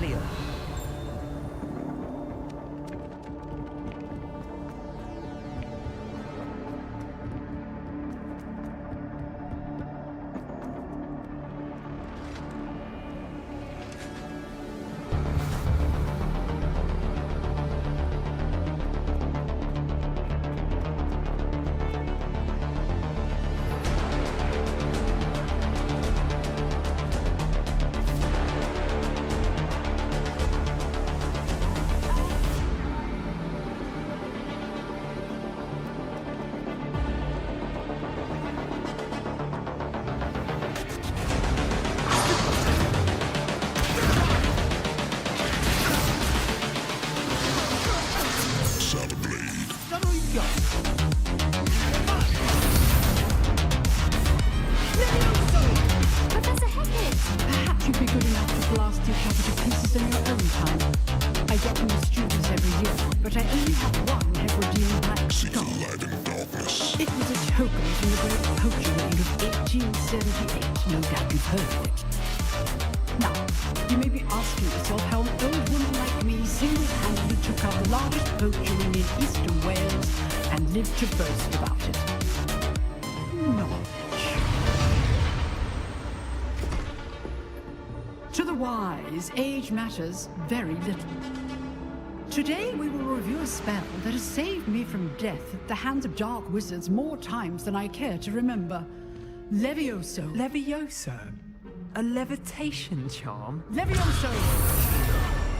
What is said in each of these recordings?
earlier. Professor Hackett! Perhaps you'd be good enough to blast each other to pieces in your own time. I get new students every year, but I only have one Hebridean black star. It was a token from the great poacher raid of 1878. No doubt you've heard of it. Now, you may be asking yourself how an old woman like me single-handedly took out the largest poacher ring in eastern Wales and lived to boast about it. Knowledge. To the wise, age matters very little. Today we will review a spell that has saved me from death at the hands of dark wizards more times than I care to remember. Levioso. Levioso? A levitation charm? Levioso!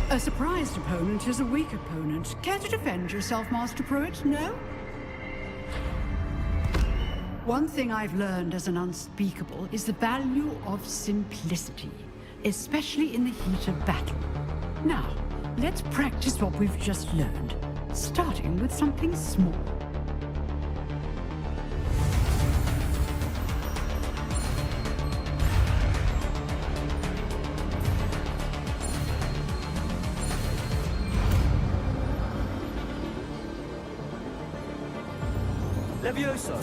A surprised opponent is a weak opponent. Care to defend yourself, Master Pruitt? No? One thing I've learned as an unspeakable is the value of simplicity, especially in the heat of battle. Now, let's practice what we've just learned, starting with something small. Levioso!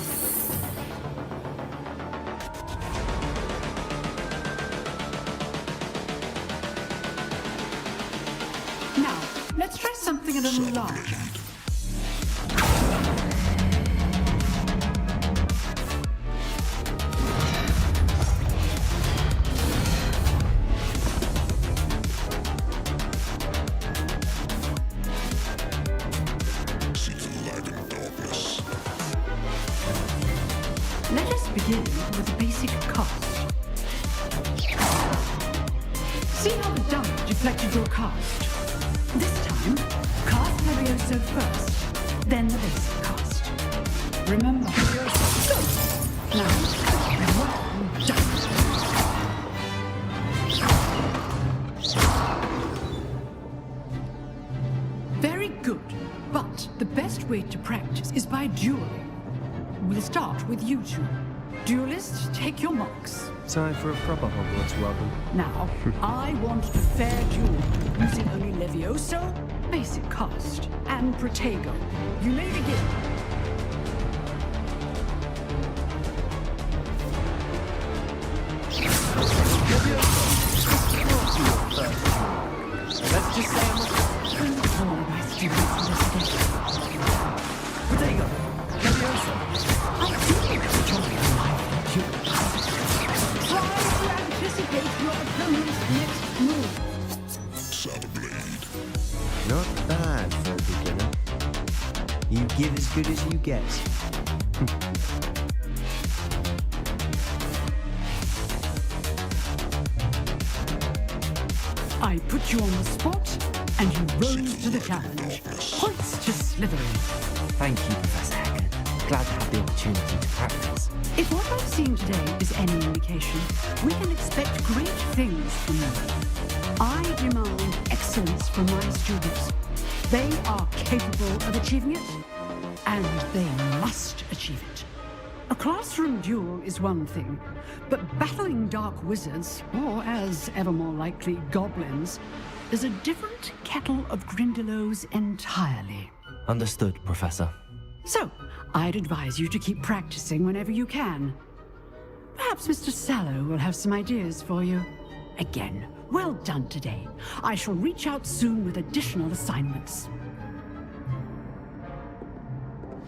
Now, let's try something a little larger. Let us begin with a basic cast. See how the dummy deflected your cast? This time, cast Levioso first, then the basic cast. Remember, go! Now, well done! Very good, but the best way to practice is by dueling. We'll start with you two. Duelists, take your marks. Time for a proper Hogwarts welcome. Now, I want a fair duel using only Levioso, basic cast, and Protego. You may begin. Let's just say I'm All my students listening. Protego! Levioso! I do enjoy life duels. Try to anticipate your opponent's next move. Not bad for a beginner. You give as good as you get. I put you on the spot, and you rose to the challenge. Points to Slytherin. Thank you, Professor Hackett. Glad to have the opportunity to practice. If what I've seen today is any indication, we can expect great things from you. I demand excellence from my students. They are capable of achieving it, and they must achieve it. A classroom duel is one thing, but battling dark wizards, or as ever more likely, goblins, is a different kettle of Grindylows entirely. Understood, Professor. So, I'd advise you to keep practicing whenever you can. Perhaps Mr. Sallow will have some ideas for you. Again, Well done today. I shall reach out soon with additional assignments.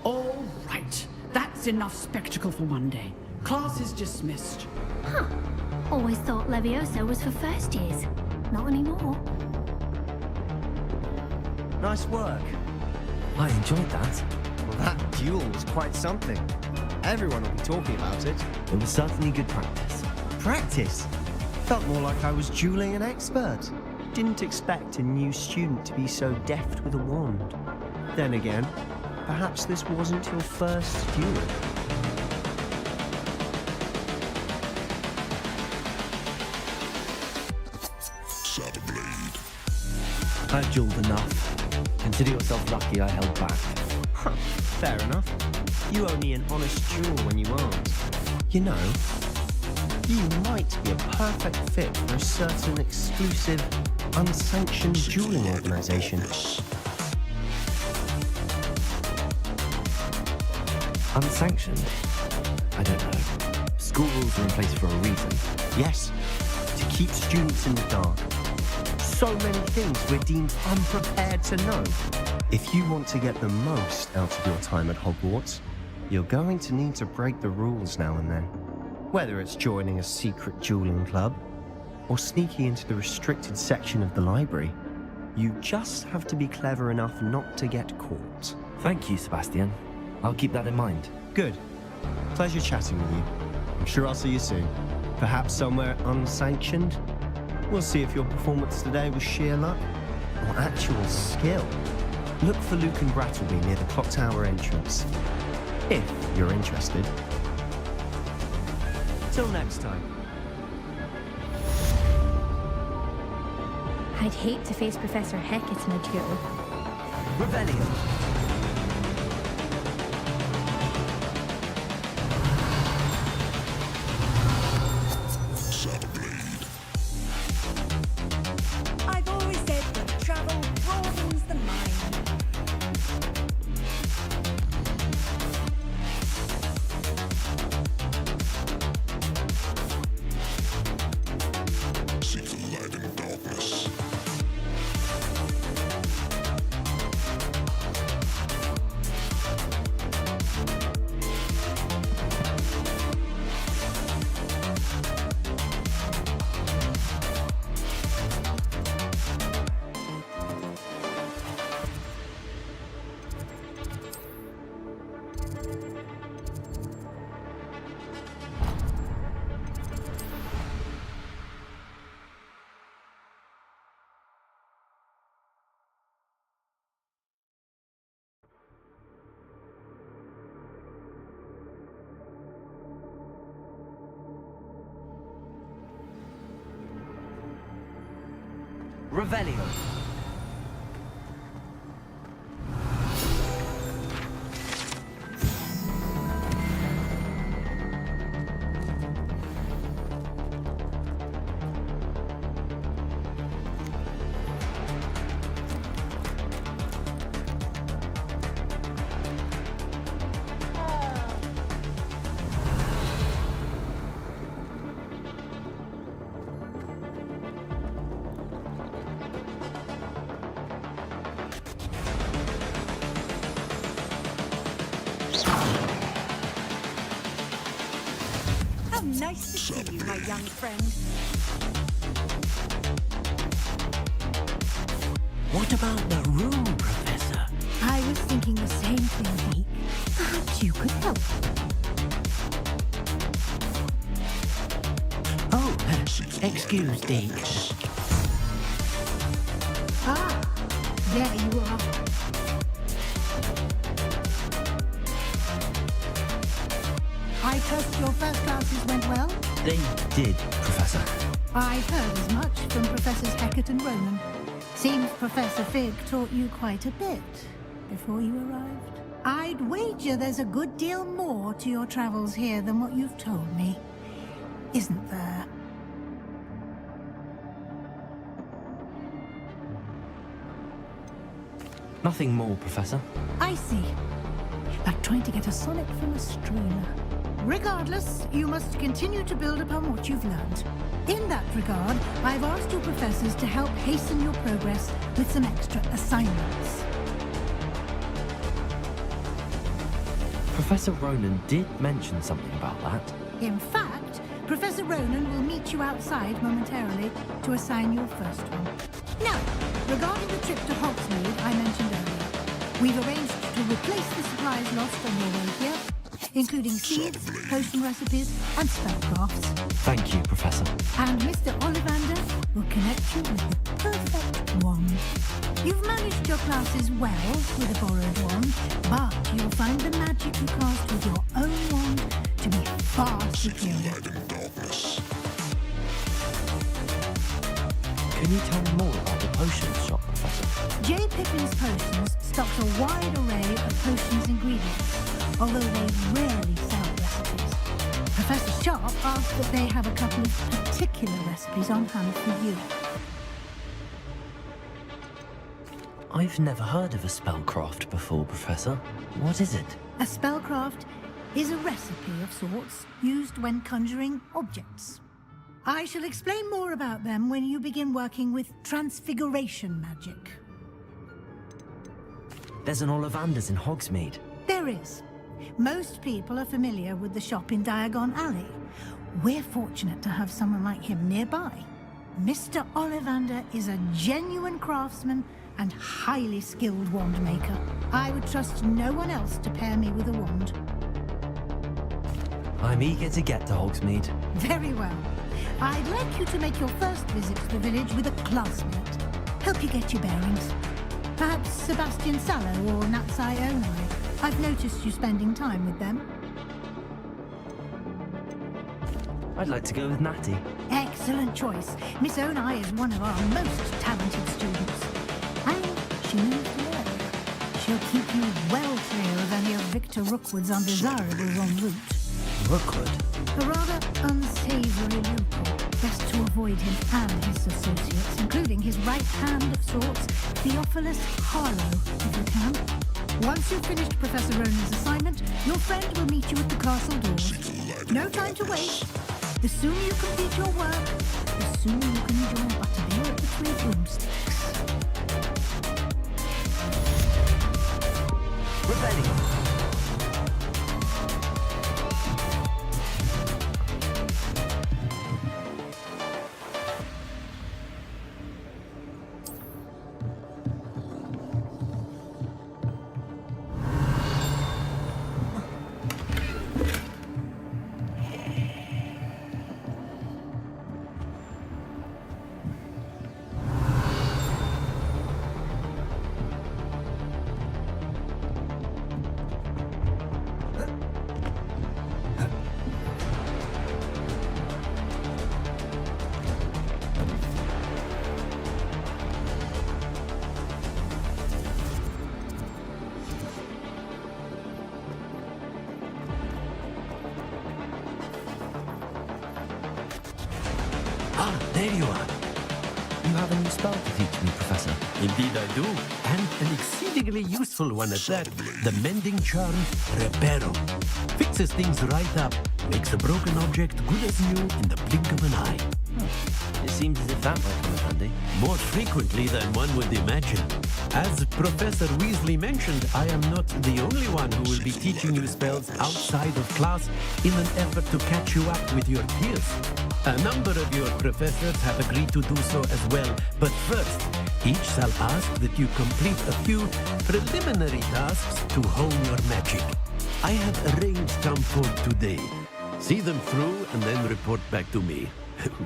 All right. That's enough spectacle for one day. Class is dismissed. Huh. Always thought Leviosa was for first years. Not anymore. Nice work. I enjoyed that. Well, that duel was quite something. Everyone will be talking about it. It was certainly good practice. Practice? Felt more like I was dueling an expert. Didn't expect a new student to be so deft with a wand. Then again, perhaps this wasn't your first duel. I've duelled enough. Consider yourself lucky I held back. Huh, fair enough. You owe me an honest duel when you aren't. You know, you might be a perfect fit for a certain exclusive, unsanctioned dueling organization. Unsanctioned? I don't know. School rules are in place for a reason. Yes, to keep students in the dark. So many things we're deemed unprepared to know. If you want to get the most out of your time at Hogwarts, you're going to need to break the rules now and then. Whether it's joining a secret dueling club or sneaking into the restricted section of the library, you just have to be clever enough not to get caught. Thank you, Sebastian. I'll keep that in mind. Good. Pleasure chatting with you. I'm sure I'll see you soon. Perhaps somewhere unsanctioned? We'll see if your performance today was sheer luck or actual skill. Look for Luke and Brattleby near the clock tower entrance, if you're interested. Till next time. I'd hate to face Professor Hecat in a duel. Revelio. I've always said that travel broadens the mind. Seek the light in darkness. Revelio. How nice to see you, my young friend. What about the room, Professor? I was thinking the same thing, Deke. Perhaps you could help. Oh, excuse, Deke. Ah, there you are. I trust your first classes went well? They did, Professor. I heard as much from Professors Hecat and Ronan. Seems Professor Fig taught you quite a bit before you arrived. I'd wager there's a good deal more to your travels here than what you've told me. Isn't there? Nothing more, Professor. I see. Like trying to get a sonnet from a streamer. Regardless, you must continue to build upon what you've learned. In that regard, I've asked your professors to help hasten your progress with some extra assignments. Professor Ronan did mention something about that. In fact, Professor Ronan will meet you outside momentarily to assign your first one. Now, regarding the trip to Hogsmeade I mentioned earlier, we've arranged to replace the supplies lost on your way here, including seeds, potion recipes, and spellcrafts. Thank you, Professor. And Mr. Ollivander will connect you with the perfect wand. You've managed your classes well with a borrowed wand, but you'll find the magic you cast with your own wand to be far superior. Can you tell me more about the potions shop, Professor? J. Pippin's Potions stocks a wide array of potions ingredients, although they rarely sell recipes. Professor Sharp asked that they have a couple of particular recipes on hand for you. I've never heard of a spellcraft before, Professor. What is it? A spellcraft is a recipe of sorts used when conjuring objects. I shall explain more about them when you begin working with transfiguration magic. There's an Ollivander's in Hogsmeade. There is. Most people are familiar with the shop in Diagon Alley. We're fortunate to have someone like him nearby. Mr. Ollivander is a genuine craftsman and highly skilled wand maker. I would trust no one else to pair me with a wand. I'm eager to get to Hogsmeade. Very well. I'd like you to make your first visit to the village with a classmate. Help you get your bearings. Perhaps Sebastian Sallow or Natsai Onai. I've noticed you spending time with them. I'd like to go with Natty. Excellent choice. Miss Onai is one of our most talented students. And she knows the area. She'll keep you well clear of any of Victor Rookwood's undesirables en route. Rookwood? A rather unsavory local. Best to avoid him and his associates, including his right hand of sorts, Theophilus Harlow, if you can. Once you've finished Professor Ronan's assignment, your friend will meet you at the castle doors. No time to wait. The sooner you complete your work, the sooner you can enjoy a butterbeer at the Three Broomsticks. Rebellion! There you are. You have a new spell to teach me, Professor. Indeed I do, and an exceedingly useful one at that. The mending charm, Reparo. Fixes things right up, makes a broken object good as new in the blink of an eye. It seems as if that might come in handy. More frequently than one would imagine. As Professor Weasley mentioned, I am not the only one who will be teaching you spells outside of class in an effort to catch you up with your peers. A number of your professors have agreed to do so as well, but first, each shall ask that you complete a few preliminary tasks to hone your magic. I have arranged some for today. See them through and then report back to me.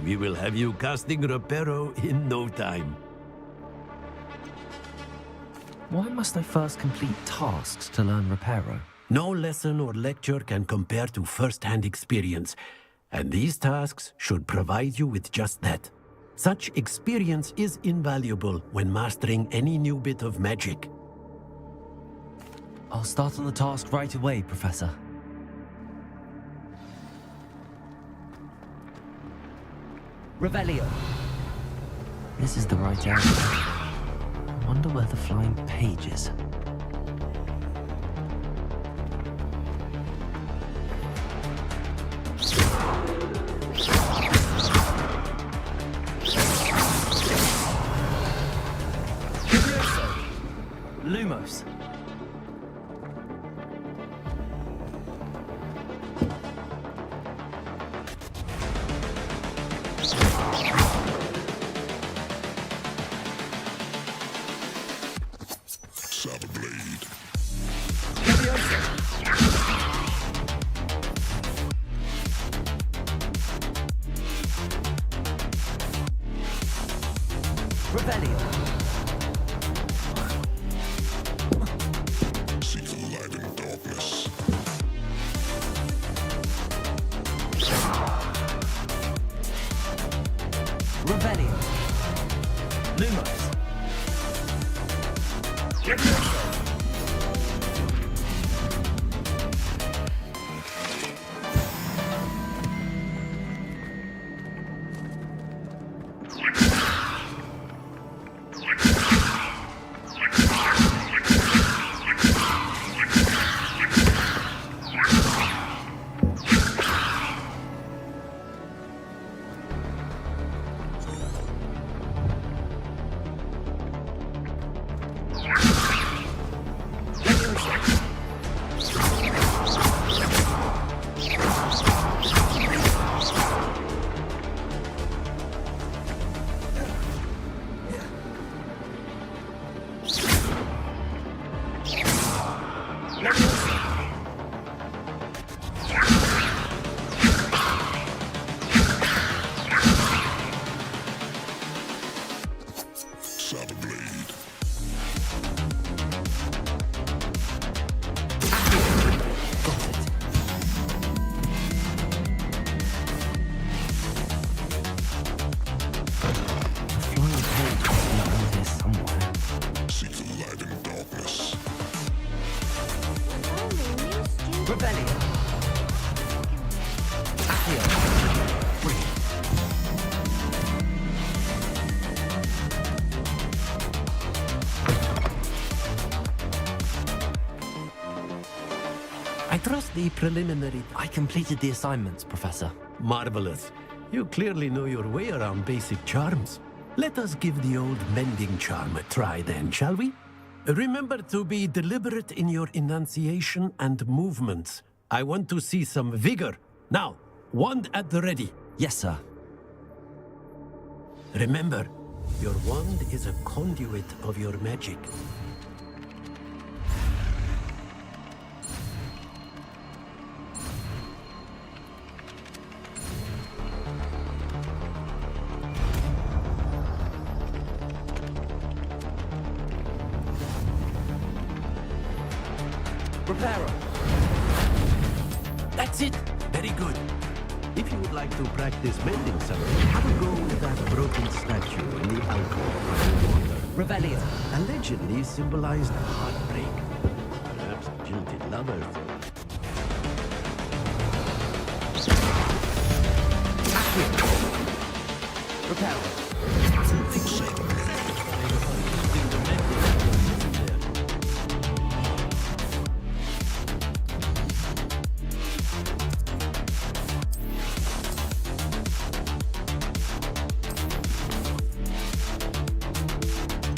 We will have you casting Reparo in no time. Why must I first complete tasks to learn Reparo? No lesson or lecture can compare to first-hand experience, and these tasks should provide you with just that. Such experience is invaluable when mastering any new bit of magic. I'll start on the task right away, Professor. Revelio. This is the right area. I wonder where the flying page is. Revelio. See the light in darkness. Revelio. Lumos. Levioso. Saber blade. Got it. The flying page is around here somewhere. See the light in darkness. Revelio. Accio. Brilliant. I trust the preliminary. I completed the assignments, Professor. Marvelous. You clearly know your way around basic charms. Let us give the old mending charm a try then, shall we? Remember to be deliberate in your enunciation and movements. I want to see some vigor. Now, wand at the ready. Yes, sir. Remember, your wand is a conduit of your magic. Reparo. That's it. Very good. If you would like to practice mending something, have a go with that broken statue in the alcove. Revelio. Allegedly symbolized heartbreak. Perhaps jilted lovers. Reparo.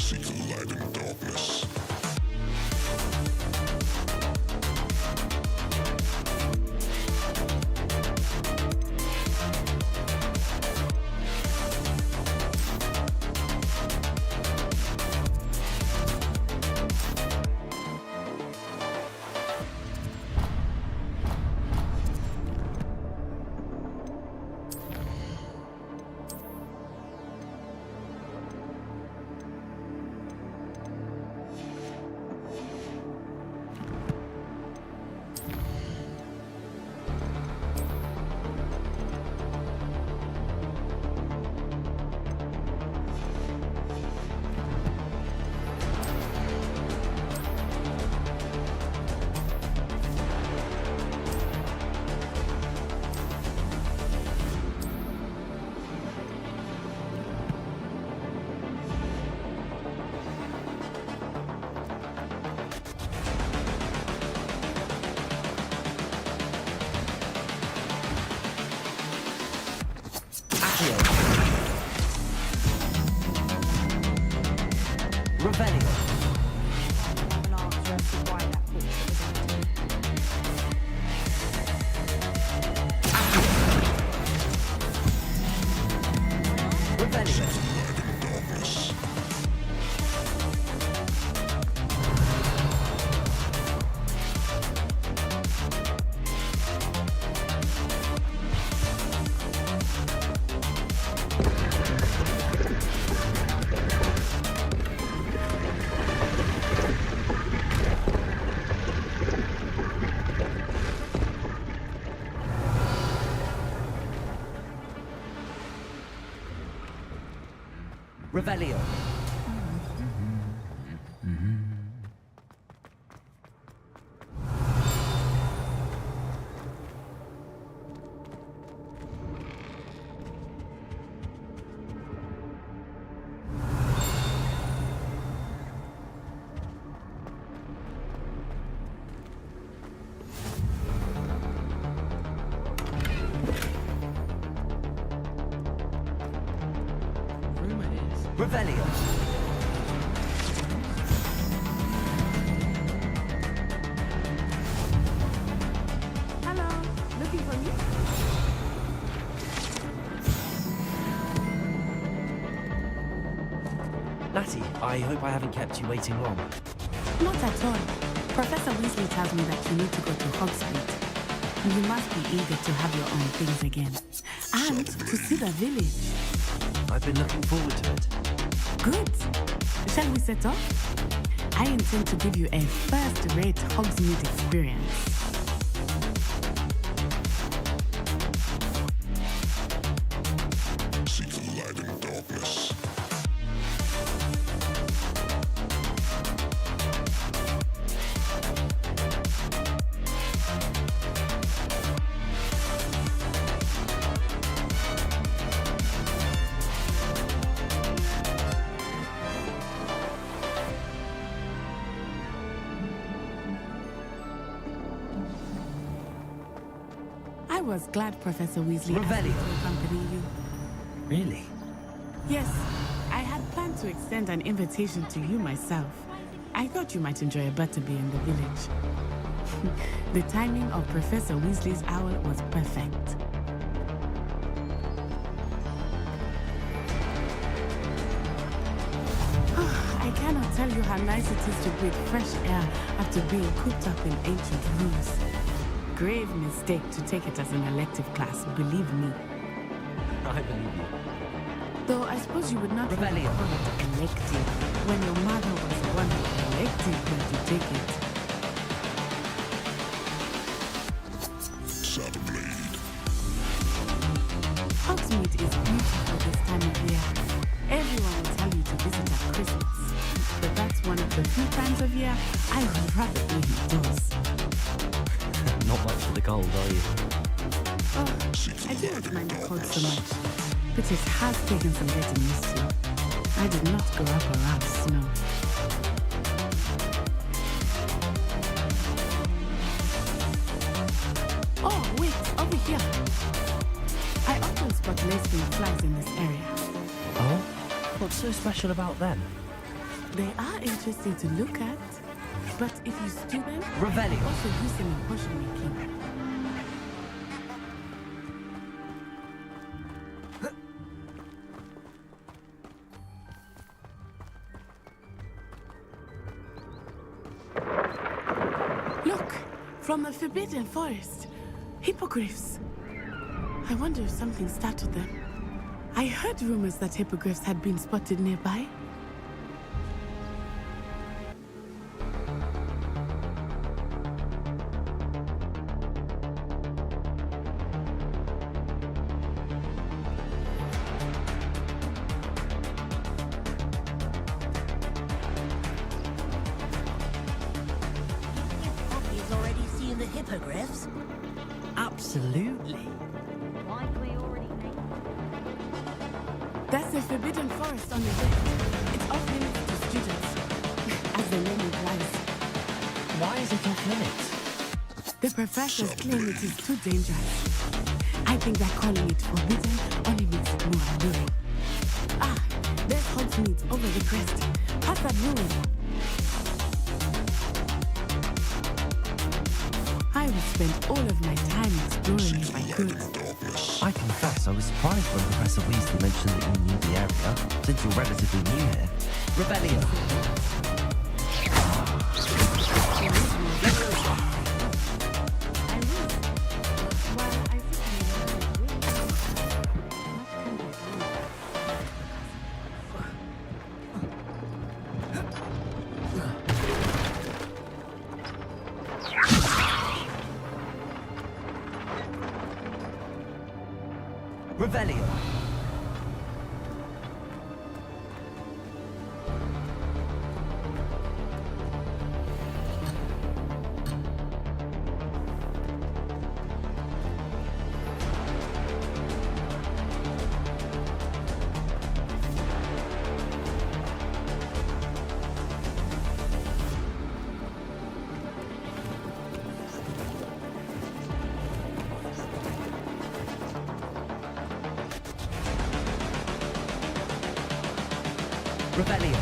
See the light in darkness. Revelio. An answer as to why that book was empty. Revelio. Light in darkness. Revelio. Revelio. Hello, looking for me? Natty, I hope I haven't kept you waiting long. Not at all. Professor Weasley tells me that you need to go to Hogsmeade. You must be eager to have your own things again. And to see the village. I've been looking forward to it. Good. Shall we set off? I intend to give you a first-rate Hogsmeade experience. See the light in darkness. I was glad Professor Weasley asked me Revelio. to accompany you. Really? Yes, I had planned to extend an invitation to you myself. I thought you might enjoy a butterbeer in the village. The timing of Professor Weasley's owl was perfect. I cannot tell you how nice it is to breathe fresh air after being cooped up in ancient rooms. Grave mistake to take it as an elective class, believe me. I believe you. Though I suppose you would not really Revelio. call it elective when your mother was the one who elected you to take it. Saberblade. Hogsmeade is beautiful this time of year. Everyone will tell you to visit at Christmas. But that's one of the few times of year I would rather be indoors. Not much for the cold, are you? Oh, I do not mind the cold so much. But it has taken some getting used to. I did not grow up around snow. Oh, wait, over here. I often spot lacewing flies in this area. Oh? What's so special about them? They are interesting to look at, but if you stew them, Revelio. also use them in potion making. Look, from the Forbidden Forest, hippogriffs. I wonder if something startled them. I heard rumors that hippogriffs had been spotted nearby. Poppy's already seen the hippogriffs. Absolutely. Why do we already make That's the Forbidden Forest on the left. It's off limits to students, as the name implies. Why is it off limits? The professors claim it is too dangerous. I think that calling it forbidden only makes it more alluring. Ah, there's Hogsmeade over the crest. Past that ruin. I would spend all of my time exploring if I could. I confess I was surprised when Professor Weasley mentioned that you knew the area, since you're relatively new here. Revelio. Revelio. Revelio.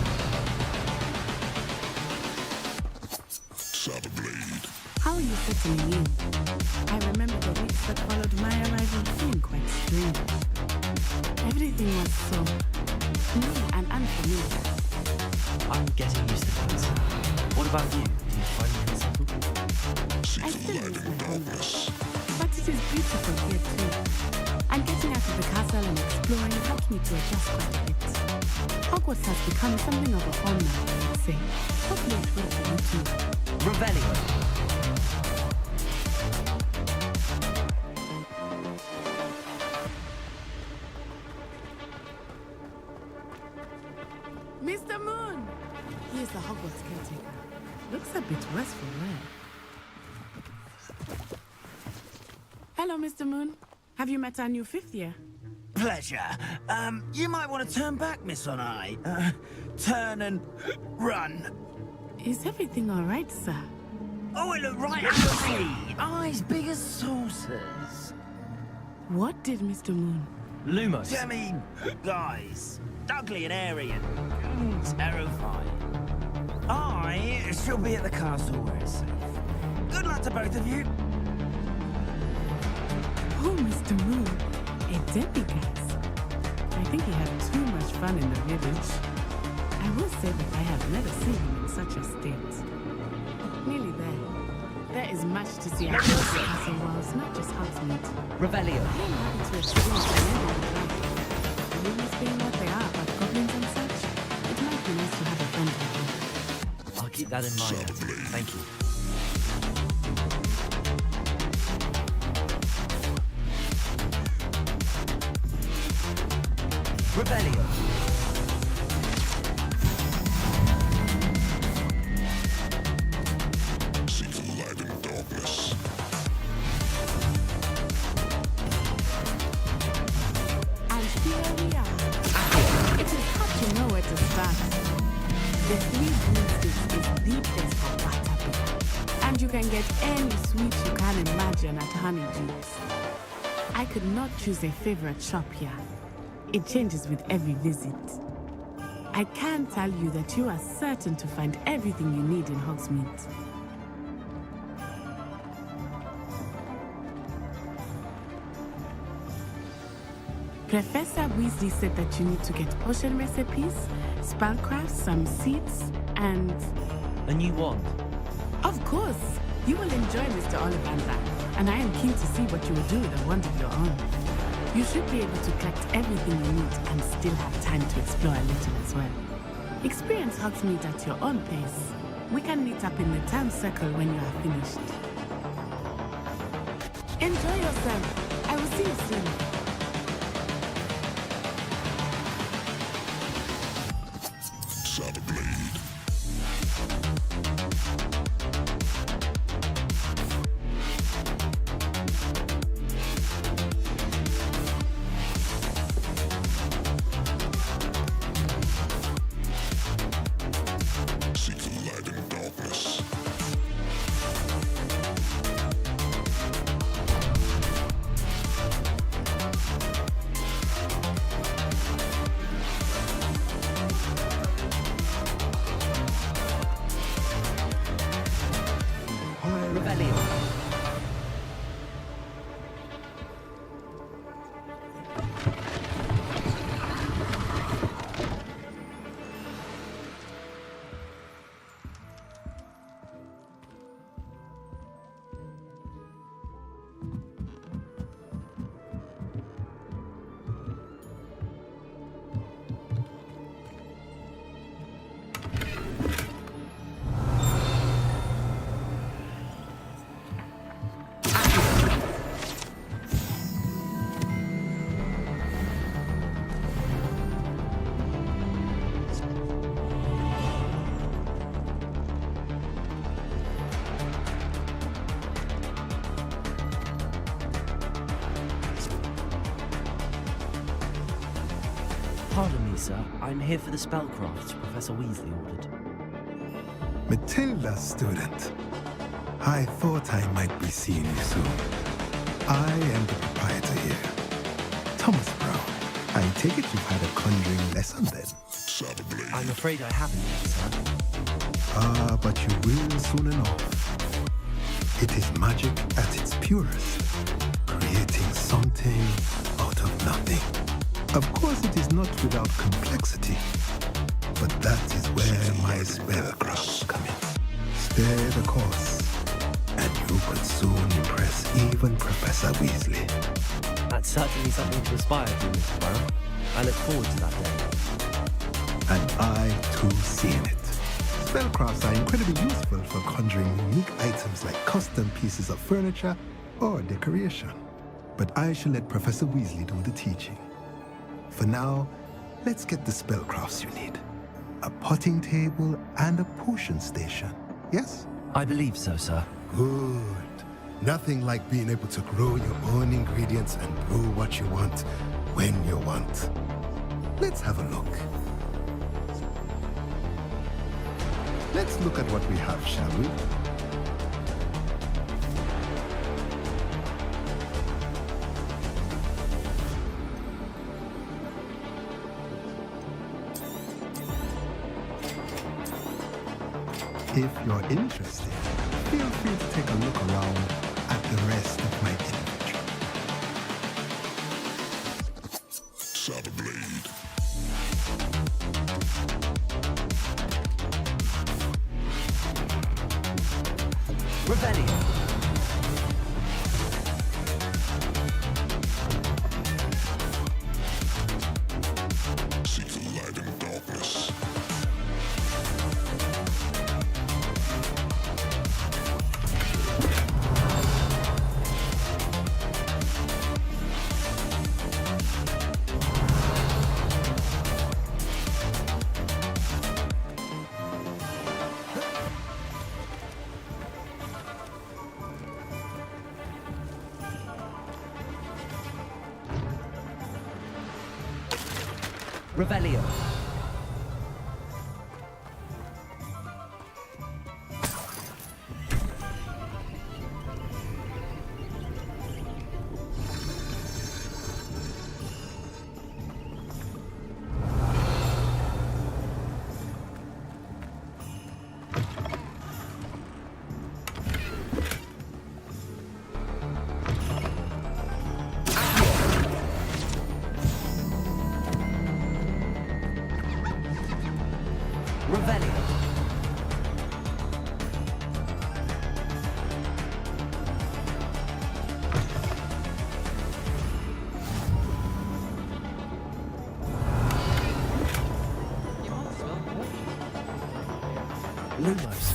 Blade. How are you settling in? I remember the weeks that followed my arrival feeling quite strange. Everything was so new and unfamiliar. I'm getting used to things. What about you? Do you find yourself settled? I still miss my homeland, but it is beautiful here too. And getting out of the castle and exploring helped me to adjust quite a bit. Hogwarts has become something of a home now, I'd say. Hopefully it will for you too. Revelio. Mr. Moon! He is the Hogwarts caretaker. Looks a bit worse for wear. Hello, Mr. Moon. Have you met our new fifth year? Pleasure. You might want to turn back, Miss Onai. Turn and run. Is everything all right, sir? Oh, it looked right at me. Eyes big as saucers. What did Mr. Moon? Lumos. I mean, guys. Ugly and airy and terrifying. I shall be at the castle where it's safe. Good luck to both of you. Oh, Mr. Moon, a demigod. I think he had too much fun in the village. I will say that I have never seen him in such a state. Nearly there. There is much to see across the castle walls, not just Hogsmeade. Revelio. I am happy to explore the land. Rumors being what they are about goblins and such, it might be nice to have a friend like you. I'll keep that in mind. Thank you. Revelio. See the light in darkness. And here we are. It is hard to know where to start. The Three Broomsticks is the place for butterbeer. And you can get any sweet you can imagine at Honeydukes. I could not choose a favorite shop here. It changes with every visit. I can tell you that you are certain to find everything you need in Hogsmeade. Professor Weasley said that you need to get potion recipes, spellcrafts, some seeds, and... A new wand. Of course! You will enjoy Mr. Ollivander, and I am keen to see what you will do with a wand of your own. You should be able to collect everything you need and still have time to explore a little as well. Experience Hogsmeade at your own pace. We can meet up in the town circle when you are finished. Enjoy yourself. I will see you soon. Pardon me, sir. I'm here for the spellcrafts Professor Weasley ordered. Matilda, student. I thought I might be seeing you soon. I am the proprietor here, Thomas Brown. I take it you've had a conjuring lesson then. I'm afraid I haven't yet, sir. Ah, but you will soon enough. It is magic at its purest, creating something out of nothing. Of course, it is not without complexity, but that is where my spellcrafts come in. Stay the course, and you could soon impress even Professor Weasley. That's certainly something to aspire to, Mr. Brown. I look forward to that day. And I too seen it. Spellcrafts are incredibly useful for conjuring unique items like custom pieces of furniture or decoration. But I shall let Professor Weasley do the teaching. For now, let's get the spellcrafts you need. A potting table and a potion station, yes? I believe so, sir. Good. Nothing like being able to grow your own ingredients and brew what you want when you want. Let's have a look. Let's look at what we have, shall we? If you're interested, feel free to take a look around at the rest of my inventory. Blade. Revelio. See the light in darkness. Revelio. Revelio. Lumos.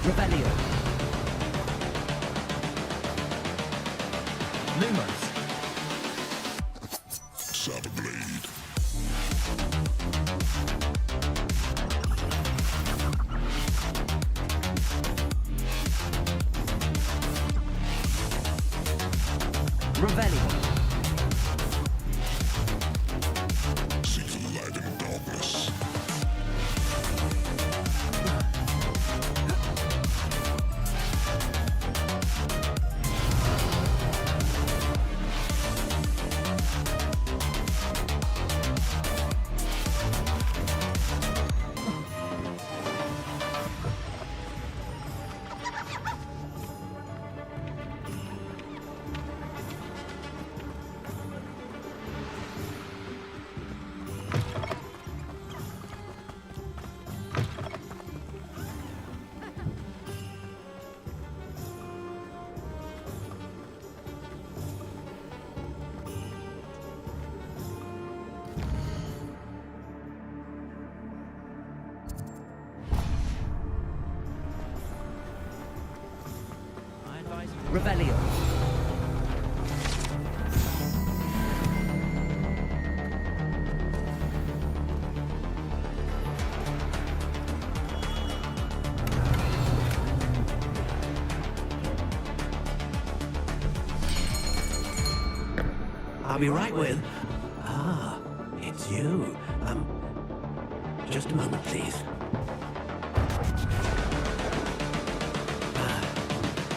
Revelio. Lumos. Blade. Revelio. See the light in darkness. Revelio. I'll be right with... Ah, it's you. Just a moment, please.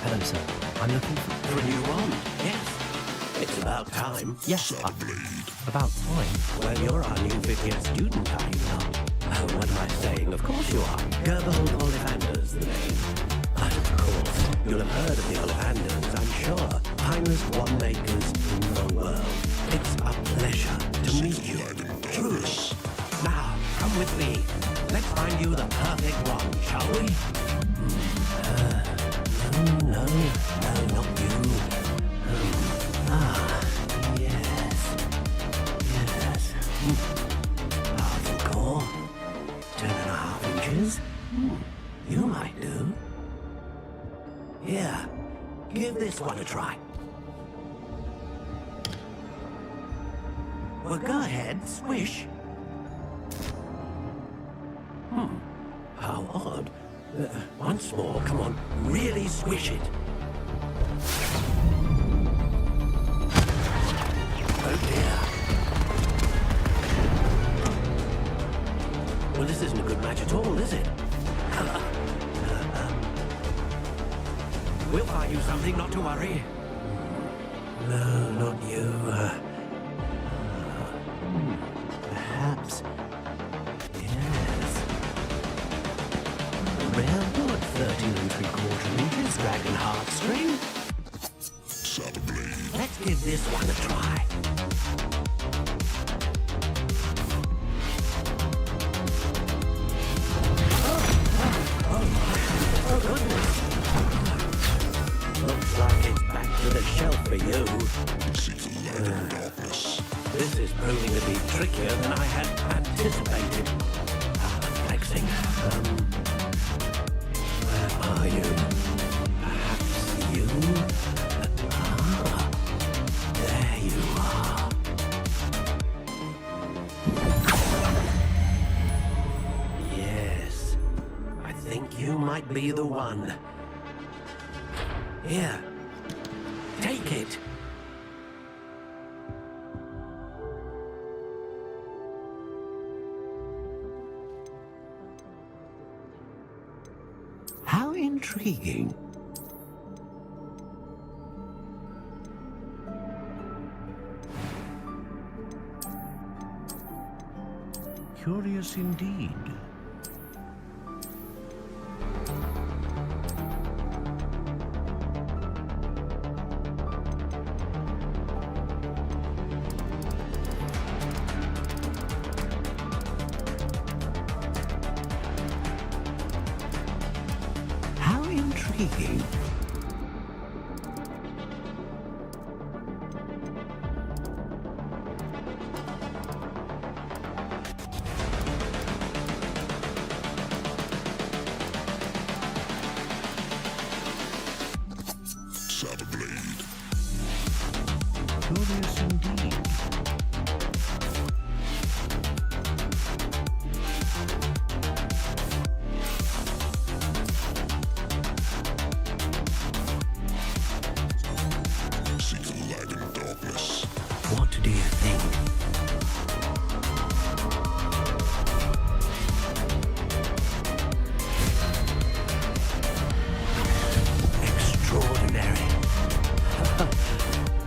Hello, sir. I'm looking For a new one? Yes. It's about time. Yes, about time. Well, you're our new 50th student, are you not? Oh, what am I saying? Of course you are. Gerbold Ollivander's the name. But of course, you'll have heard of the Ollivanders, I'm sure. Finest wand-makers in the world. It's a pleasure to meet you, truly. Now, come with me. Let's find you the perfect one, shall we? No, not you. Yes. Powerful core. 10.5 inches. You might do. Here, give this one a try. Well, go ahead, swish. How odd. Once more, come on, really swish it. Oh dear. Well, this isn't a good match at all, is it? We'll find you something, not to worry. No, not you. Perhaps. Yes. Rare wood, 13 3/4 meters, dragon heartstring. Let's give this one a try. Oh goodness. Looks like it's back to the shelf for you. This is proving to be trickier than I had anticipated. Flexing. Where are you? Perhaps you? There you are. Yes. I think you might be the one. Here. Take it. How intriguing. Curious indeed. How intriguing. Curious indeed. What do you think? Extraordinary.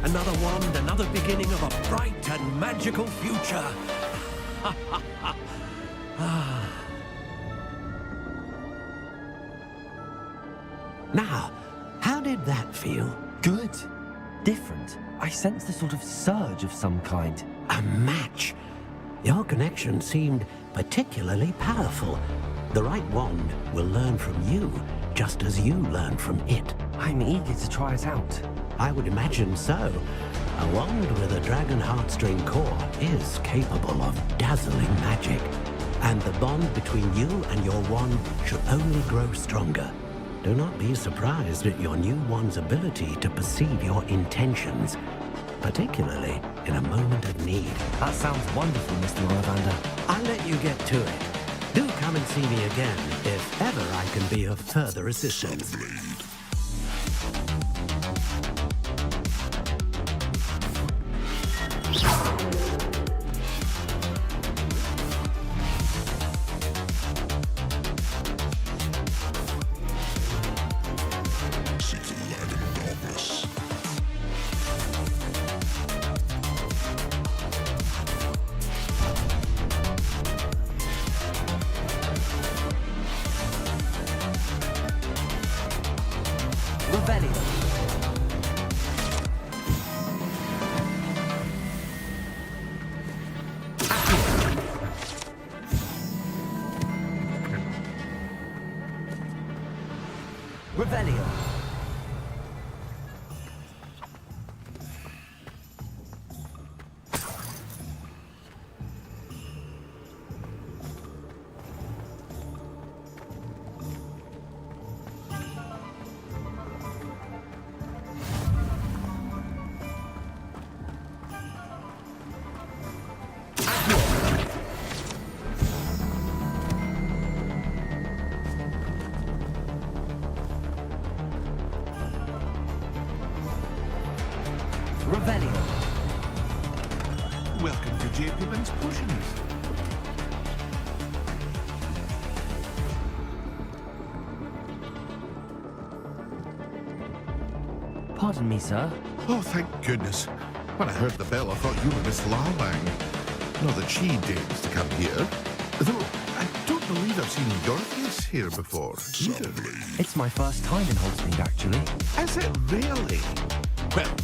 Another wand, another beginning of a bright and magical future. Now, how did that feel? Good. Different. I sensed a sort of surge of some kind. A match. Your connection seemed particularly powerful. The right wand will learn from you, just as you learn from it. I'm eager to try it out. I would imagine so. A wand with a dragon heartstring core is capable of dazzling magic. And the bond between you and your wand should only grow stronger. Do not be surprised at your new one's ability to perceive your intentions, particularly in a moment of need. That sounds wonderful, Mr. Ollivander. I'll let you get to it. Do come and see me again if ever I can be of further assistance. Revelio. Welcome to J. Pippin's Potions. Pardon me, sir. Oh, thank goodness. When I heard the bell, I thought you were Miss Larlang. Not that she dares to come here. Though, I don't believe I've seen your face here before, either. It's my first time in Hogsmeade, actually. Is it really? Well,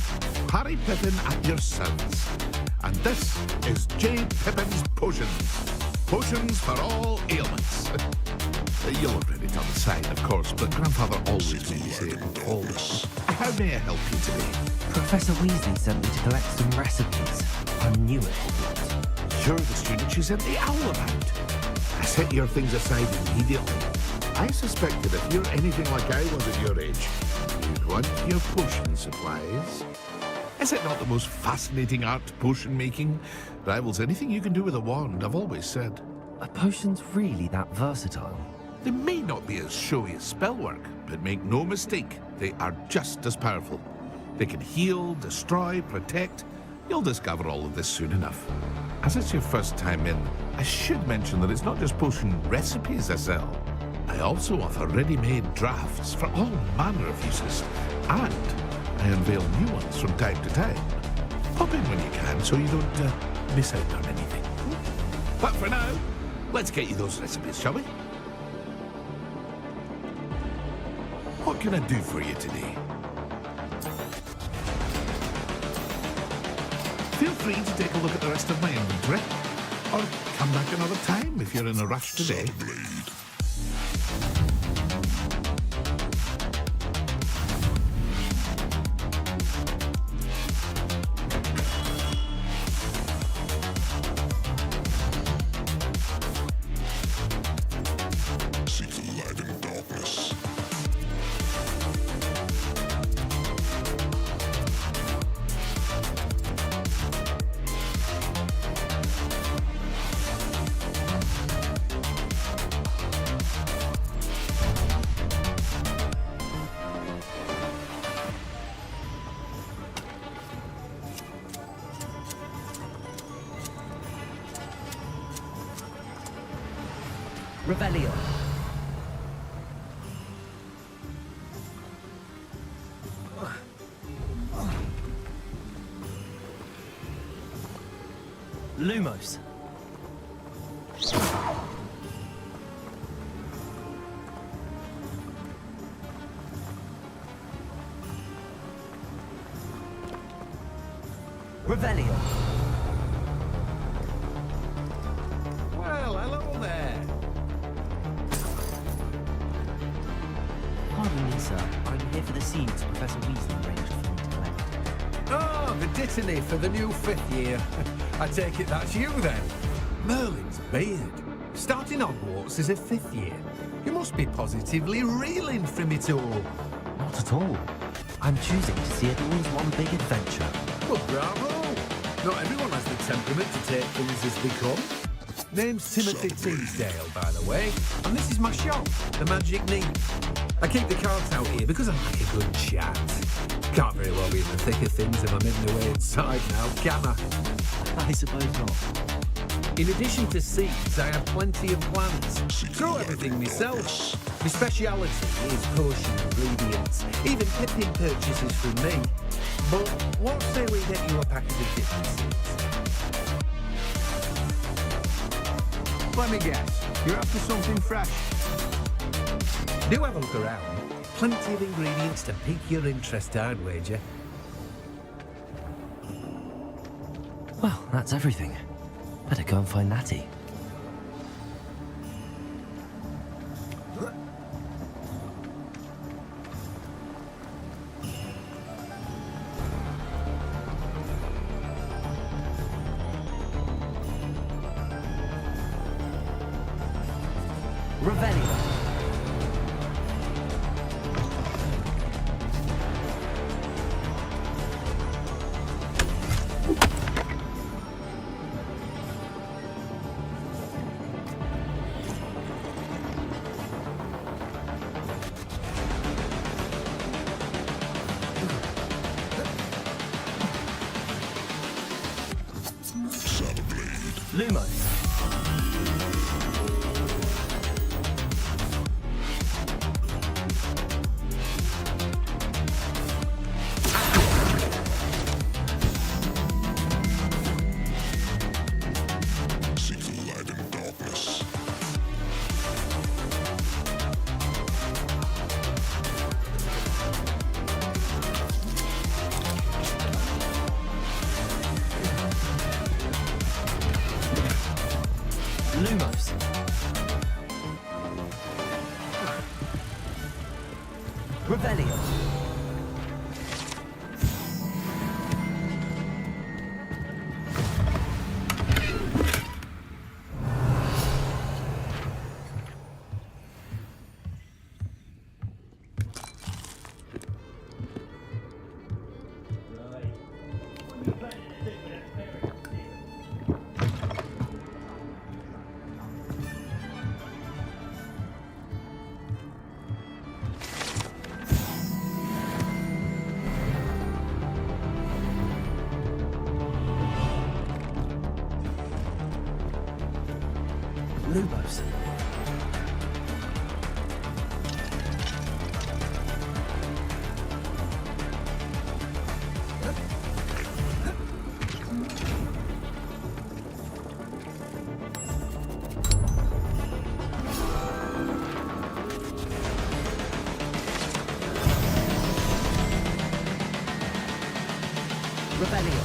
Harry Pippin at your service. And this is J. Pippin's Potions. Potions for all ailments. You'll have read it on the side, of course, but Grandfather always made me say it in always. How may I help you today? Professor Weasley sent me to collect some recipes. I'm new at Hogwarts. You're the student she sent the owl about. I set your things aside immediately. I suspected if you're anything like I was at your age, you'd want your potion supplies. Is it not the most fascinating art, potion making? Rivals anything you can do with a wand, I've always said. Are potions really that versatile? They may not be as showy as spellwork, but make no mistake, they are just as powerful. They can heal, destroy, protect. You'll discover all of this soon enough. As it's your first time in, I should mention that it's not just potion recipes I sell. I also offer ready-made drafts for all manner of uses, and I unveil new ones from time to time. Pop in when you can so you don't miss out on anything. But for now, let's get you those recipes, shall we? What can I do for you today? Feel free to take a look at the rest of my inventory, or come back another time if you're in a rush today. Revelio. Lumos. Revelio. Well, hello there. Pardon me, sir. I'm here for the seeds Professor Weasley arranged for me to collect. Oh, the dittany for the new 5th year. I take it that's you then. Merlin's beard. Starting Hogwarts as a 5th year. You must be positively reeling from it all. Not at all. I'm choosing to see it all as one big adventure. Well, bravo! Not everyone has the temperament to take things as they come. Name's Timothy Teasdale, by the way, and this is my shop, The Magic Neat. I keep the cards out here because I like a good chat. Can't very well be in the thick of things if I'm hidden away inside now, can I? I suppose not. In addition to seeds, I have plenty of plants. Grow everything myself. My speciality is potion ingredients. Even Pippin purchases from me. But what say we get you a package of different seeds? Let me guess. You're after something fresh. Do have a look around. Plenty of ingredients to pique your interest, I'd wager. Well, that's everything. Better go and find Natty. Revelio. Lumos. See the light in darkness. Lumos. Revelio. Lumos. Revelio.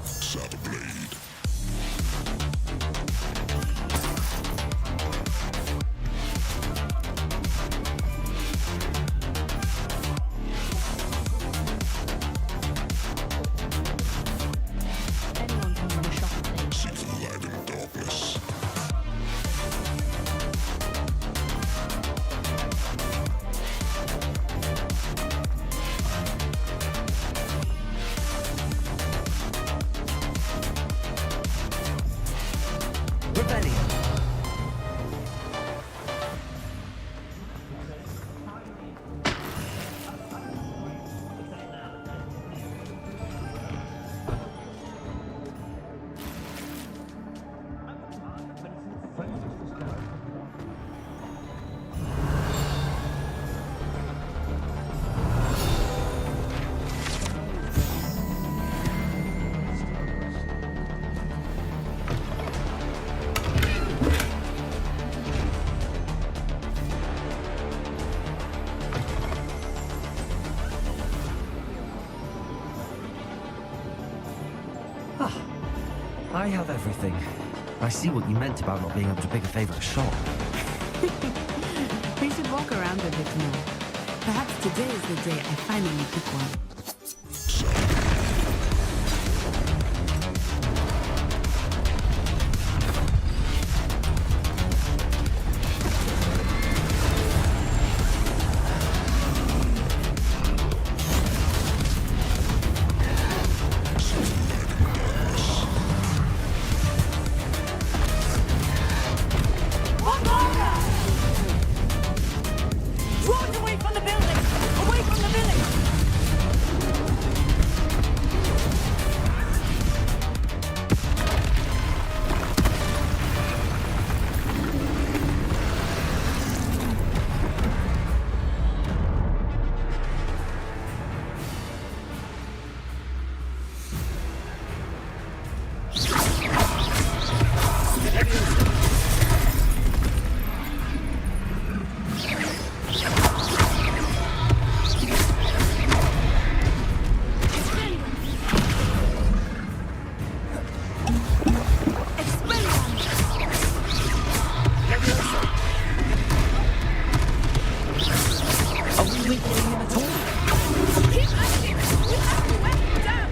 Saddle blade. Anyone come in the shop and take See the light in darkness. Revelio. I have everything. I see what you meant about not being able to pick a favourite shop. We should walk around a bit more. Perhaps today is the day I finally pick one. weren't getting him at all. Keep acting! We have to wet him down!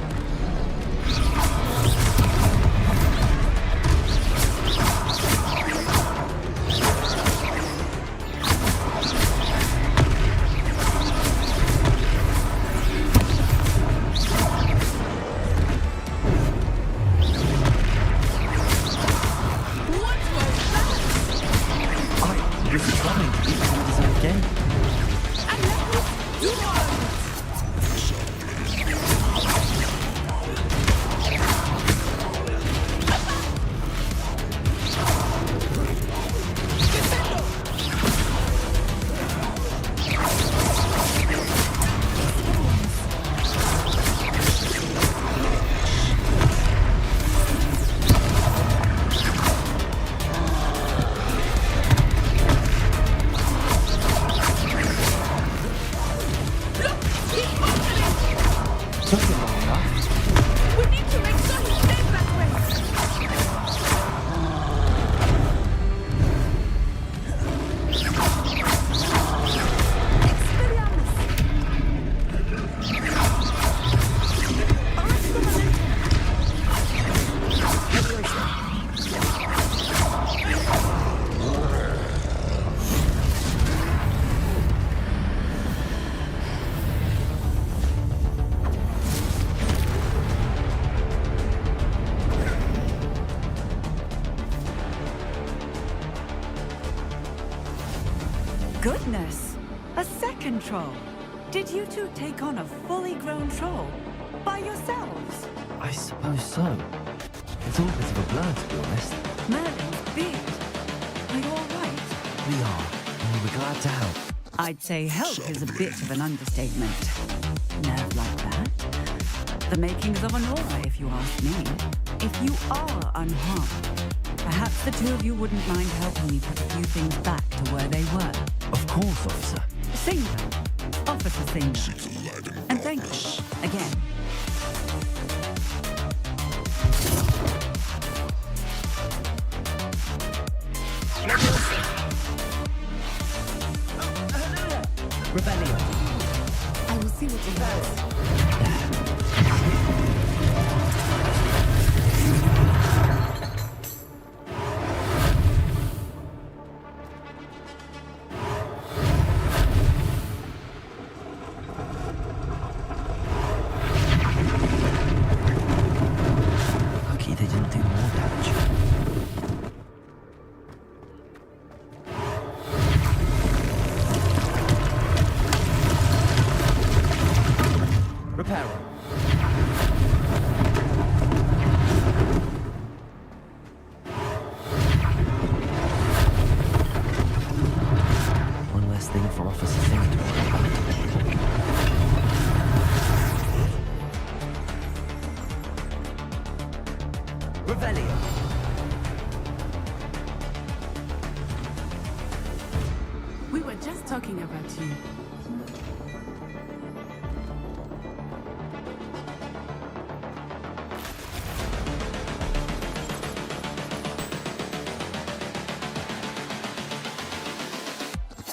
Goodness! A second troll! Did you two take on a fully grown troll? By yourselves? I suppose so. It's all a bit of a blur, to be honest. Merlin's beard. Are you alright? We are, and we were glad to help. I'd say help is a bit of an understatement. Nerve like that. The makings of an aura, if you ask me. If you are unharmed, perhaps the two of you wouldn't mind helping me put a few things back to where they were. Of course, officer. Singer. Officer Singer. And thank you, again. Rebellion. I will see what you have. Lucky they didn't do more damage. Reparo. One less thing for Officer Singer to worry about. Revelio. We were just talking about you.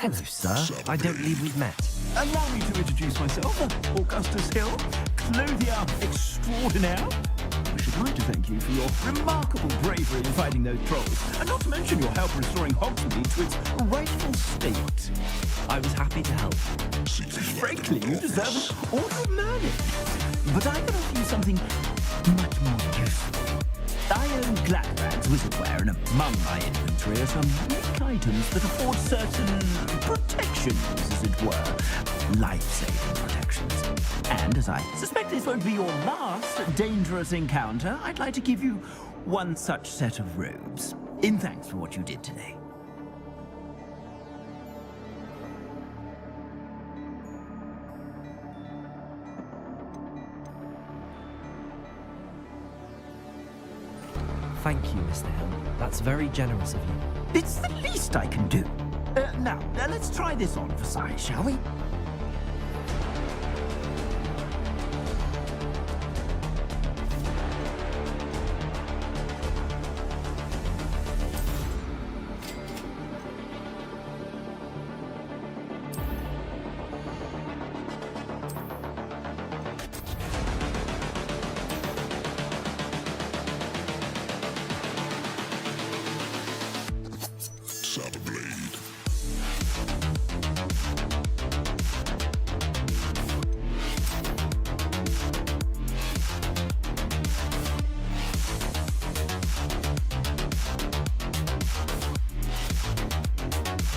Hello, sir. I don't believe we've met. Allow me to introduce myself, Augustus Hill, clothier extraordinaire. I should like to thank you for your remarkable bravery in fighting those trolls, and not to mention your help restoring Hogsmeade to its rightful state. I was happy to help. Frankly, you deserve an Order of Merlin. But I can offer you something much more useful. I own Gladrad's wizardware, and among my inventory are some unique items that afford certain protections, as it were. Life-saving protections. And as I suspect this won't be your last dangerous encounter, I'd like to give you one such set of robes, in thanks for what you did today. Thank you, Mr. Hill. That's very generous of you. It's the least I can do. Now, let's try this on for size, shall we?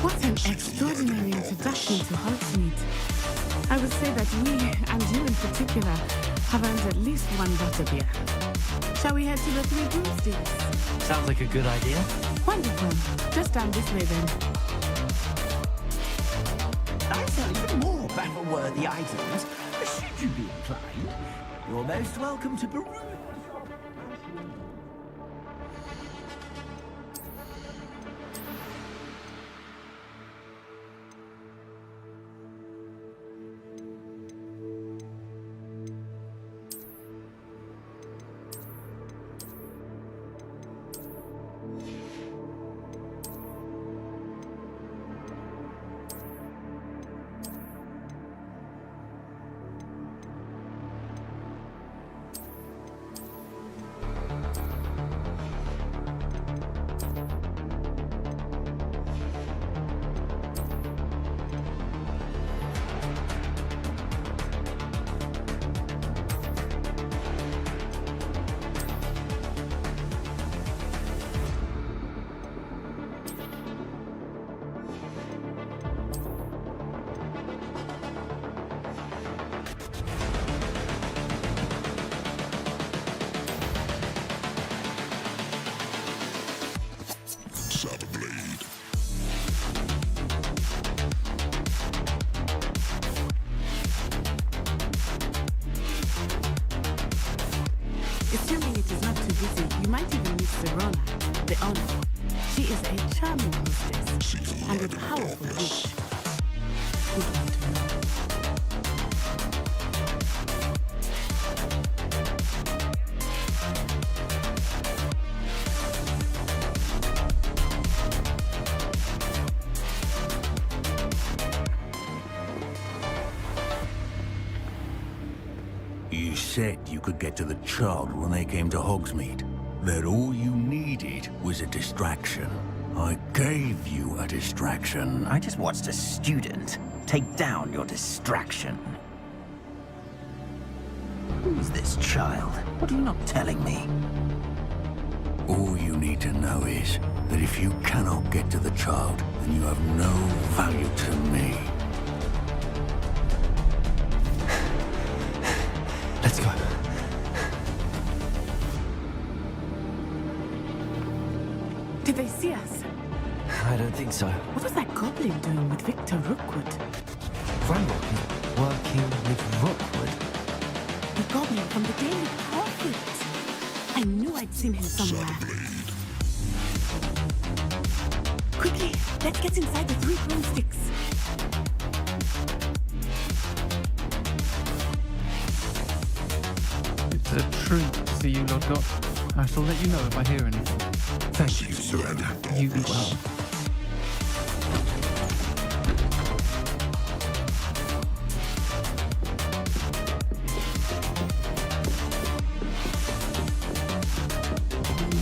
What an extraordinary introduction to Hogsmeade. I would say that we, and you in particular, have earned at least one butterbeer. Shall we head to the Three Broomsticks? Sounds like a good idea. Wonderful. Just down this way then. I sell even more battle-worthy items. Should you be inclined, you're most welcome to peruse. Assuming it is not too busy, you might even meet Serona, the owner. She is a charming hostess and a powerful witch. Good one to know. You said you could get to the child when they came to Hogsmeade. That all you needed was a distraction. I gave you a distraction. I just watched a student take down your distraction. Who's this child? What are you not telling me? All you need to know is that if you cannot get to the child, then you have no value to me. Let's go. Did they see us? I don't think so. What was that goblin doing with Victor Rookwood? Ranrock working with Rookwood. The goblin from the Daily Prophet. I knew I'd seen him somewhere. Quickly, let's get inside the Three Broomsticks. It's a treat to see you, Lord Gott. I shall let you know if I hear anything. Thank you, Serena. You be well.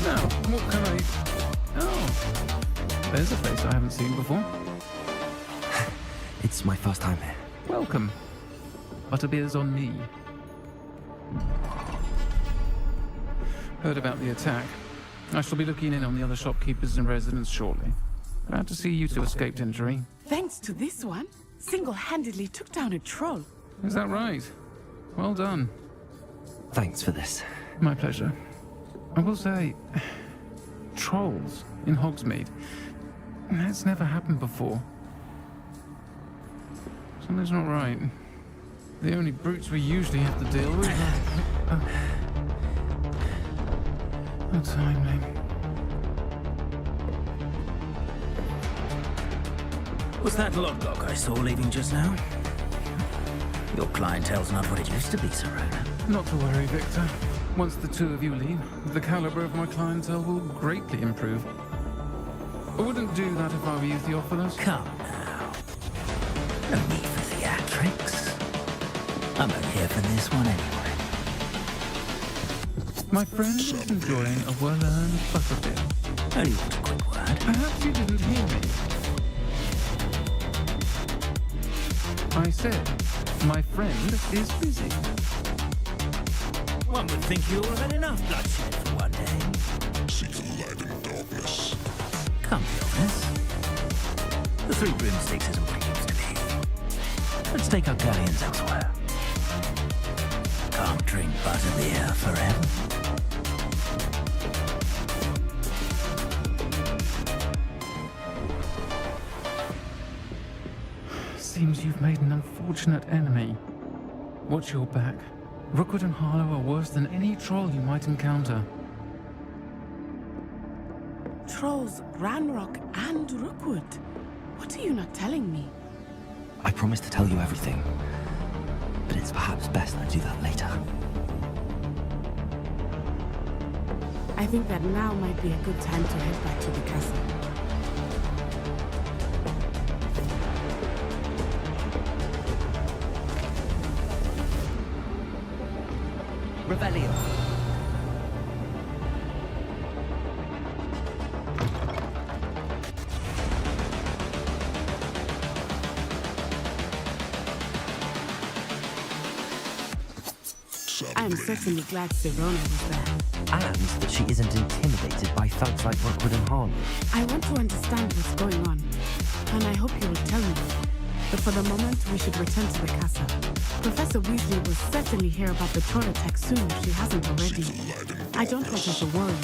Now, what can I... Oh, there's a face I haven't seen before. It's my first time here. Welcome. Butterbeer's on me. Heard about the attack. I shall be looking in on the other shopkeepers and residents shortly. Glad to see you two escaped injury. Thanks to this one, single-handedly took down a troll. Is that right? Well done. Thanks for this. My pleasure. I will say, trolls in Hogsmeade. That's never happened before. Something's not right. The only brutes we usually have to deal with. How timely. Was that Lodgok I saw leaving just now? Your clientele's not what it used to be, Serona. Not to worry, Victor. Once the two of you leave, the caliber of my clientele will greatly improve. I wouldn't do that if I were you, Theophilus. Come now. No need for theatrics. I'm only here for this one anyway. My friend is enjoying a well-earned butterbeer. Only want a quick word. Perhaps you didn't hear me. I said, my friend is busy. One would think you all have had enough bloodshed for one day. See the light in darkness. Come be honest. The Three Broomsticks isn't what it used to be. Let's take our galleons elsewhere. Can't drink butterbeer forever. Seems you've made an unfortunate enemy. Watch your back. Rookwood and Harlow are worse than any troll you might encounter. Trolls, Ranrock, and Rookwood. What are you not telling me? I promised to tell you everything, but it's perhaps best I do that later. I think that now might be a good time to head back to the castle. Revelio. I'm certainly glad Sirona was there. And that she isn't intimidated by thugs like Rookwood and Harlow. I want to understand what's going on, and I hope you will tell me. But for the moment, we should return to the castle. Professor Weasley will certainly hear about the troll attack soon if she hasn't already. I don't want her to worry.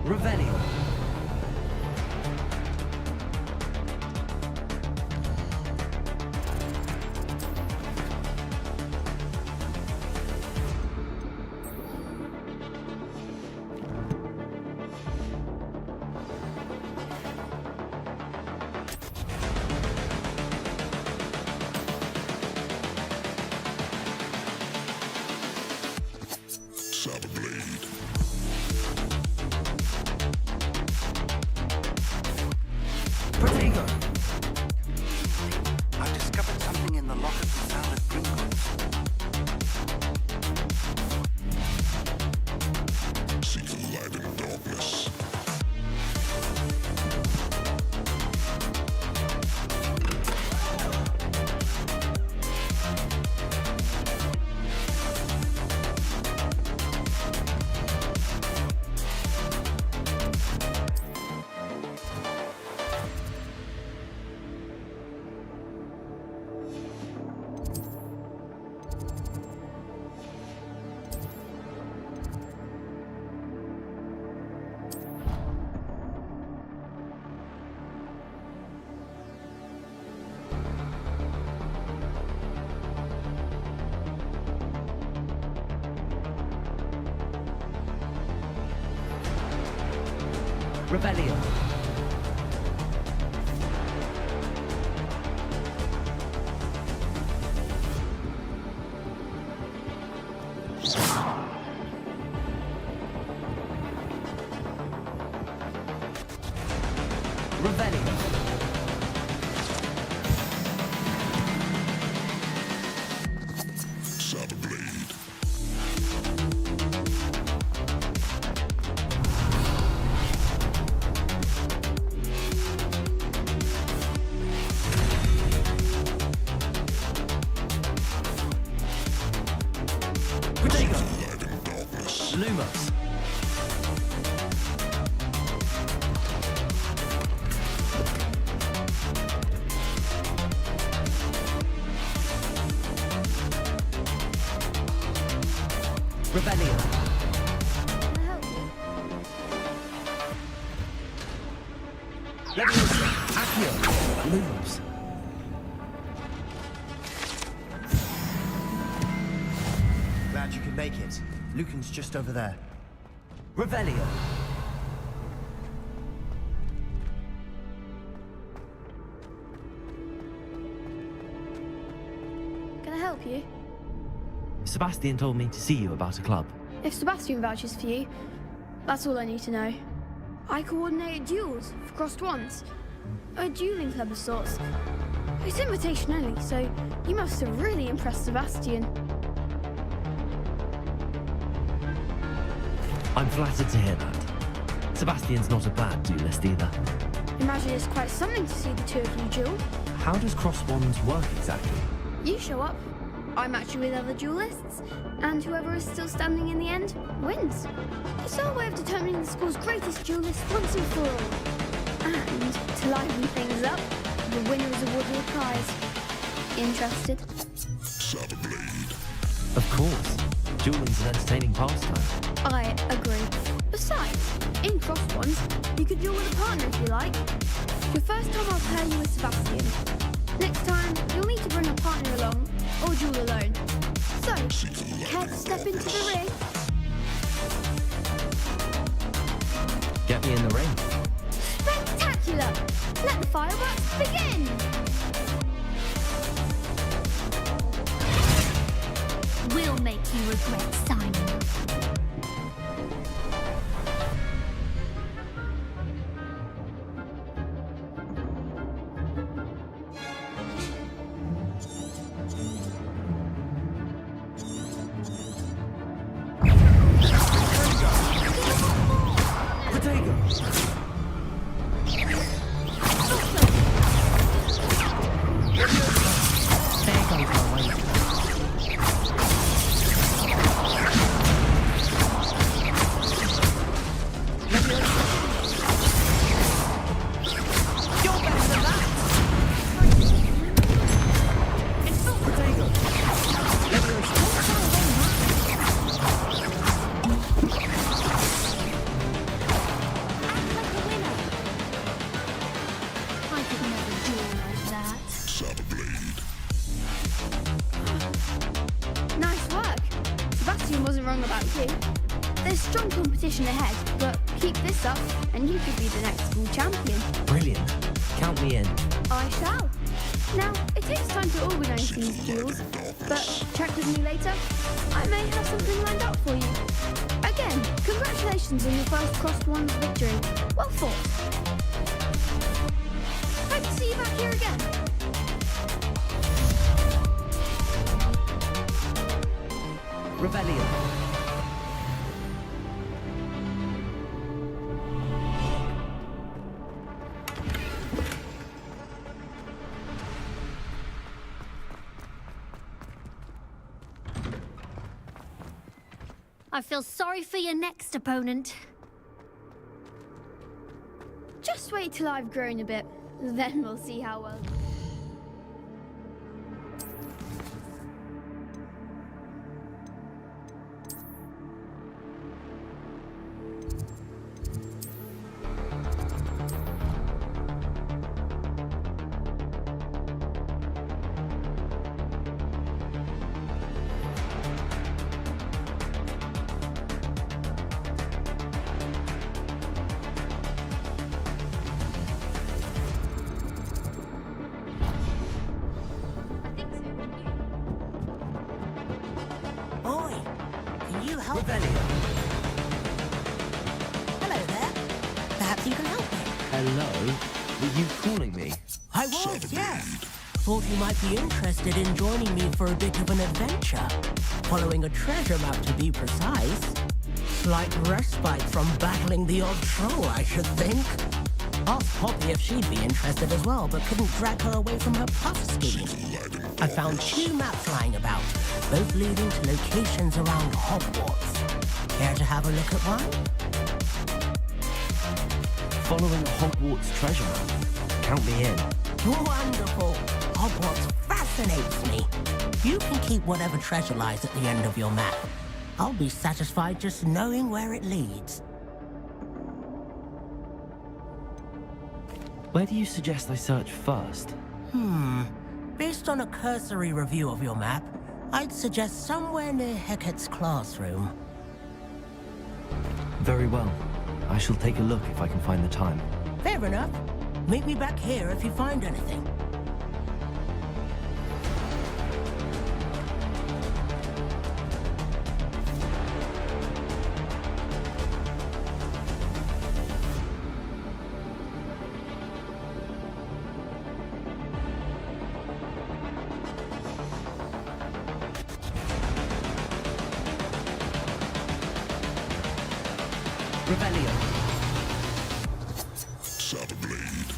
Revelio. I've discovered something in the locket we found at Gringotts. See the light in darkness. Revelio. Revelio. Lumos. Revelio. Leviosa. Accio. Lumos. you can make it. Lucan's just over there. Revelio. Can I help you? Sebastian told me to see you about a club. If Sebastian vouches for you, that's all I need to know. I coordinate duels for crossed ones. A dueling club of sorts. It's invitation only, so you must have really impressed Sebastian. I'm flattered to hear that. Sebastian's not a bad duelist either. Imagine it's quite something to see the two of you duel. How does cross wands work exactly? You show up, I match you with other duelists, and whoever is still standing in the end wins. It's our way of determining the school's greatest duelist once and for all. And to liven things up, the winner is awarded a prize. Interested? Of course. Dueling's an entertaining pastime. I agree. Besides, in cross ones, you could duel with a partner if you like. The first time I'll pair you with Sebastian. Next time, you'll need to bring a partner along, or duel alone. So, care to step into the ring? Get me in the ring. Spectacular! Let the fireworks begin! We'll make you regret signing up. Nice work. Sebastian wasn't wrong about you. There's strong competition ahead, but keep this up and you could be the next school champion. Brilliant. Count me in. I shall. Now, it takes time to organise these duels, but check with me later. I may have something lined up for you. Again, congratulations on your first crossed ones victory. Well fought. Hope to see you back here again. Revelio. I feel sorry for your next opponent. Just wait till I've grown a bit, then we'll see how well. Hello there. Perhaps you can help me. Hello? Were you calling me? I was, yes. Thought you might be interested in joining me for a bit of an adventure. Following a treasure map, to be precise. Slight respite from battling the odd troll, I should think. Asked Poppy if she'd be interested as well, but couldn't drag her away from her puff scheme. I found 2 maps lying about, both leading to locations around Hogwarts. Care to have a look at one? Following Hogwarts treasure map. Count me in. Wonderful. Hogwarts fascinates me. You can keep whatever treasure lies at the end of your map. I'll be satisfied just knowing where it leads. Where do you suggest I search first? Based on a cursory review of your map, I'd suggest somewhere near Hecat's classroom. Very well. I shall take a look if I can find the time. Fair enough. Meet me back here if you find anything. Revelio. Saber blade.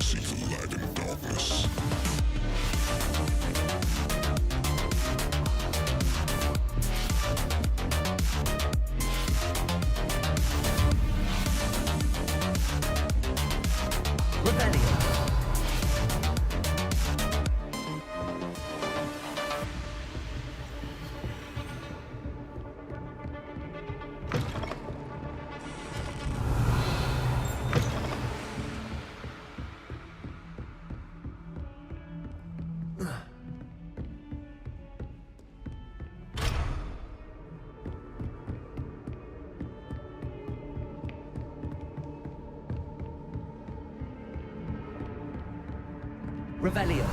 See the light in darkness. Revelio.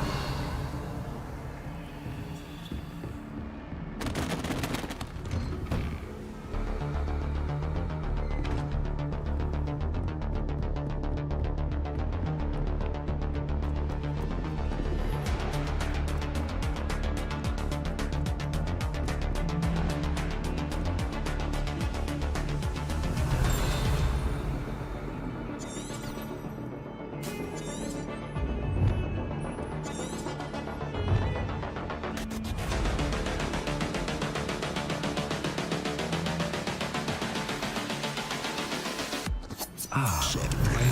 Ah, I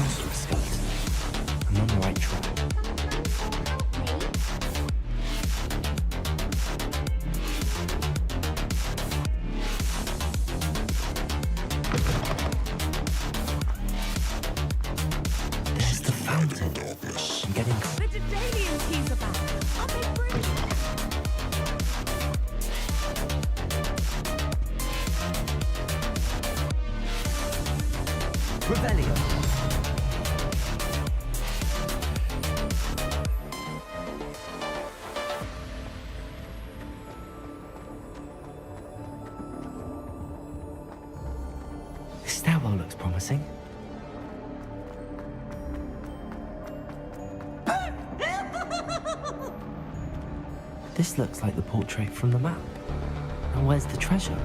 also escaped. I'm on the right track. There's the fountain. I'm getting... The Dedalian keys are back. Aren't they brilliant? Revelio. This stairwell looks promising. This looks like the portrait from the map. And where's the treasure?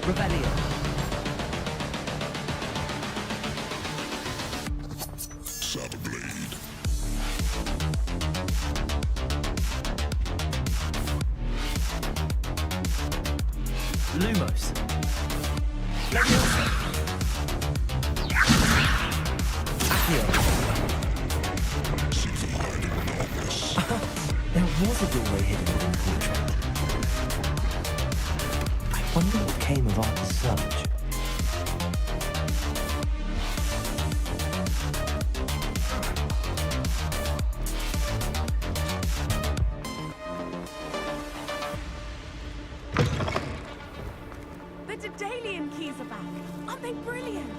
Revelio. Saber blade. Lumos. There was a doorway hidden within the portrait. I wonder what came of Arthur's search. The Dedalian keys are back. Aren't they brilliant?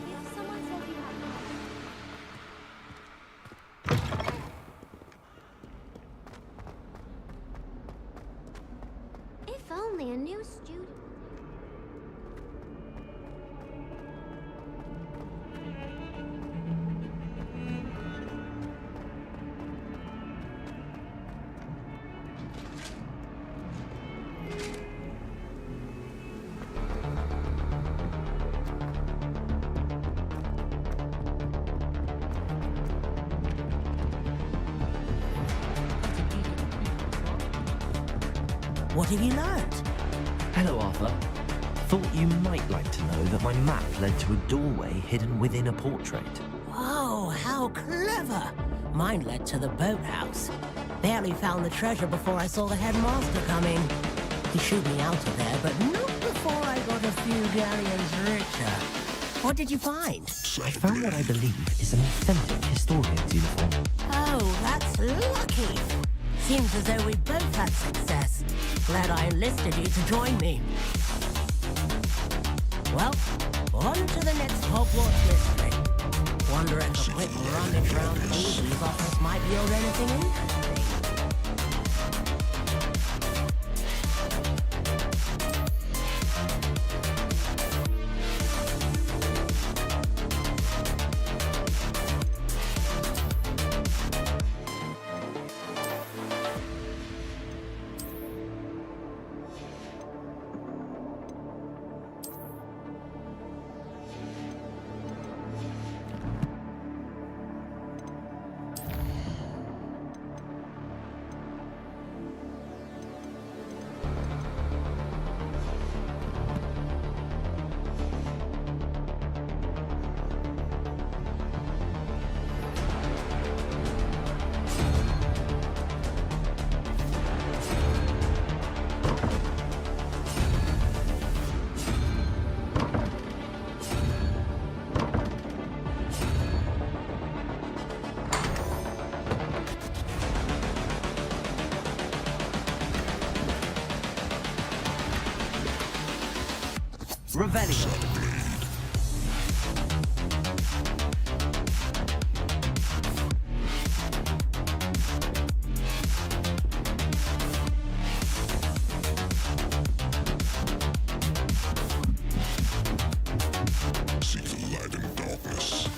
If someone said you had If only a new student. What have you learned? Hello, Arthur. Thought you might like to know that my map led to a doorway hidden within a portrait. Oh, how clever! Mine led to the boathouse. Barely found the treasure before I saw the headmaster come in. He shooed me out of there, but not before I got a few galleons richer. What did you find? I found what I believe is an authentic historian's uniform. Oh, that's lucky. Seems as though we both had success. Glad I enlisted you to join me. Well, on to the next Hogwarts mystery. Wonder if a quick rummage round Weasley's office might yield anything interesting. Revelio. See the light in darkness.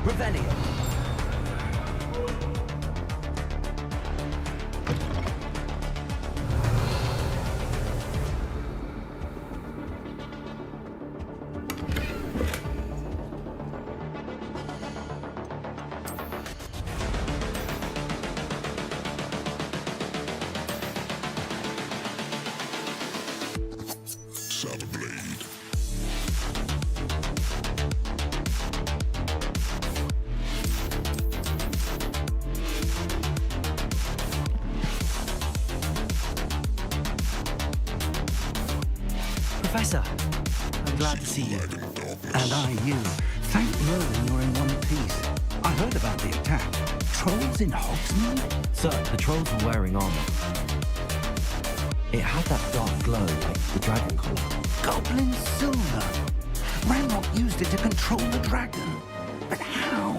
Revelio. Saber blade. Professor, I'm glad to see you. And I you. Thank Merlin you're in one piece. I heard about the attack. Trolls in Hogsmeade? Sir, the trolls were wearing armor. It had that dark glow like the dragon collar. Goblin silver. Ranrock used it to control the dragon. But how?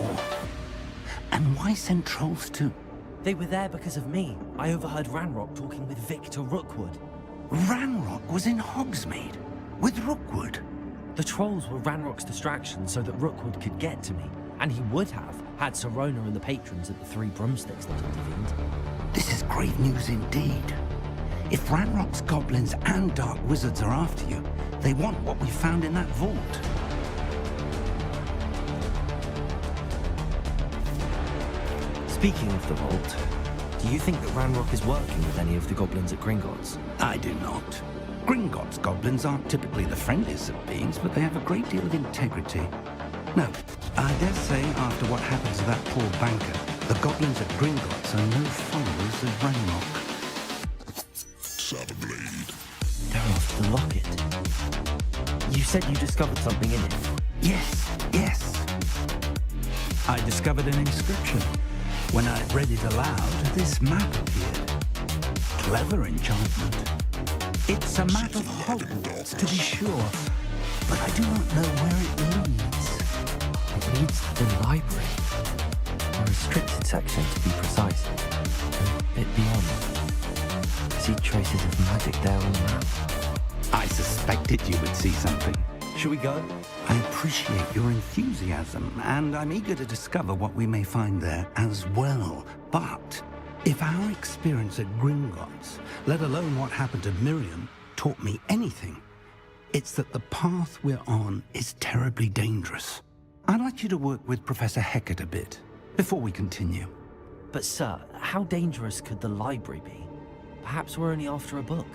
And why send trolls to... They were there because of me. I overheard Ranrock talking with Victor Rookwood. Ranrock was in Hogsmeade? With Rookwood? The trolls were Ranrock's distraction so that Rookwood could get to me. And he would have, had Sirona and the patrons at the Three Broomsticks not intervened. This is great news indeed. If Ranrock's goblins and dark wizards are after you, they want what we found in that vault. Speaking of the vault, do you think that Ranrock is working with any of the goblins at Gringotts? I do not. Gringotts goblins aren't typically the friendliest of beings, but they have a great deal of integrity. No, I dare say after what happened to that poor banker, the goblins at Gringotts are no followers of Ranrock. the locket. You said you discovered something in it. Yes. I discovered an inscription. When I read it aloud, this map appeared. Clever enchantment. It's a map of Hogwarts, to be sure, but I do not know where it leads. It leads to the library. A restricted section, to be precise. And a bit beyond. I see traces of magic there on the map. I suspected you would see something. Shall we go? I appreciate your enthusiasm, and I'm eager to discover what we may find there as well. But if our experience at Gringotts, let alone what happened to Miriam, taught me anything, it's that the path we're on is terribly dangerous. I'd like you to work with Professor Hecat a bit before we continue. But sir, how dangerous could the library be? Perhaps we're only after a book.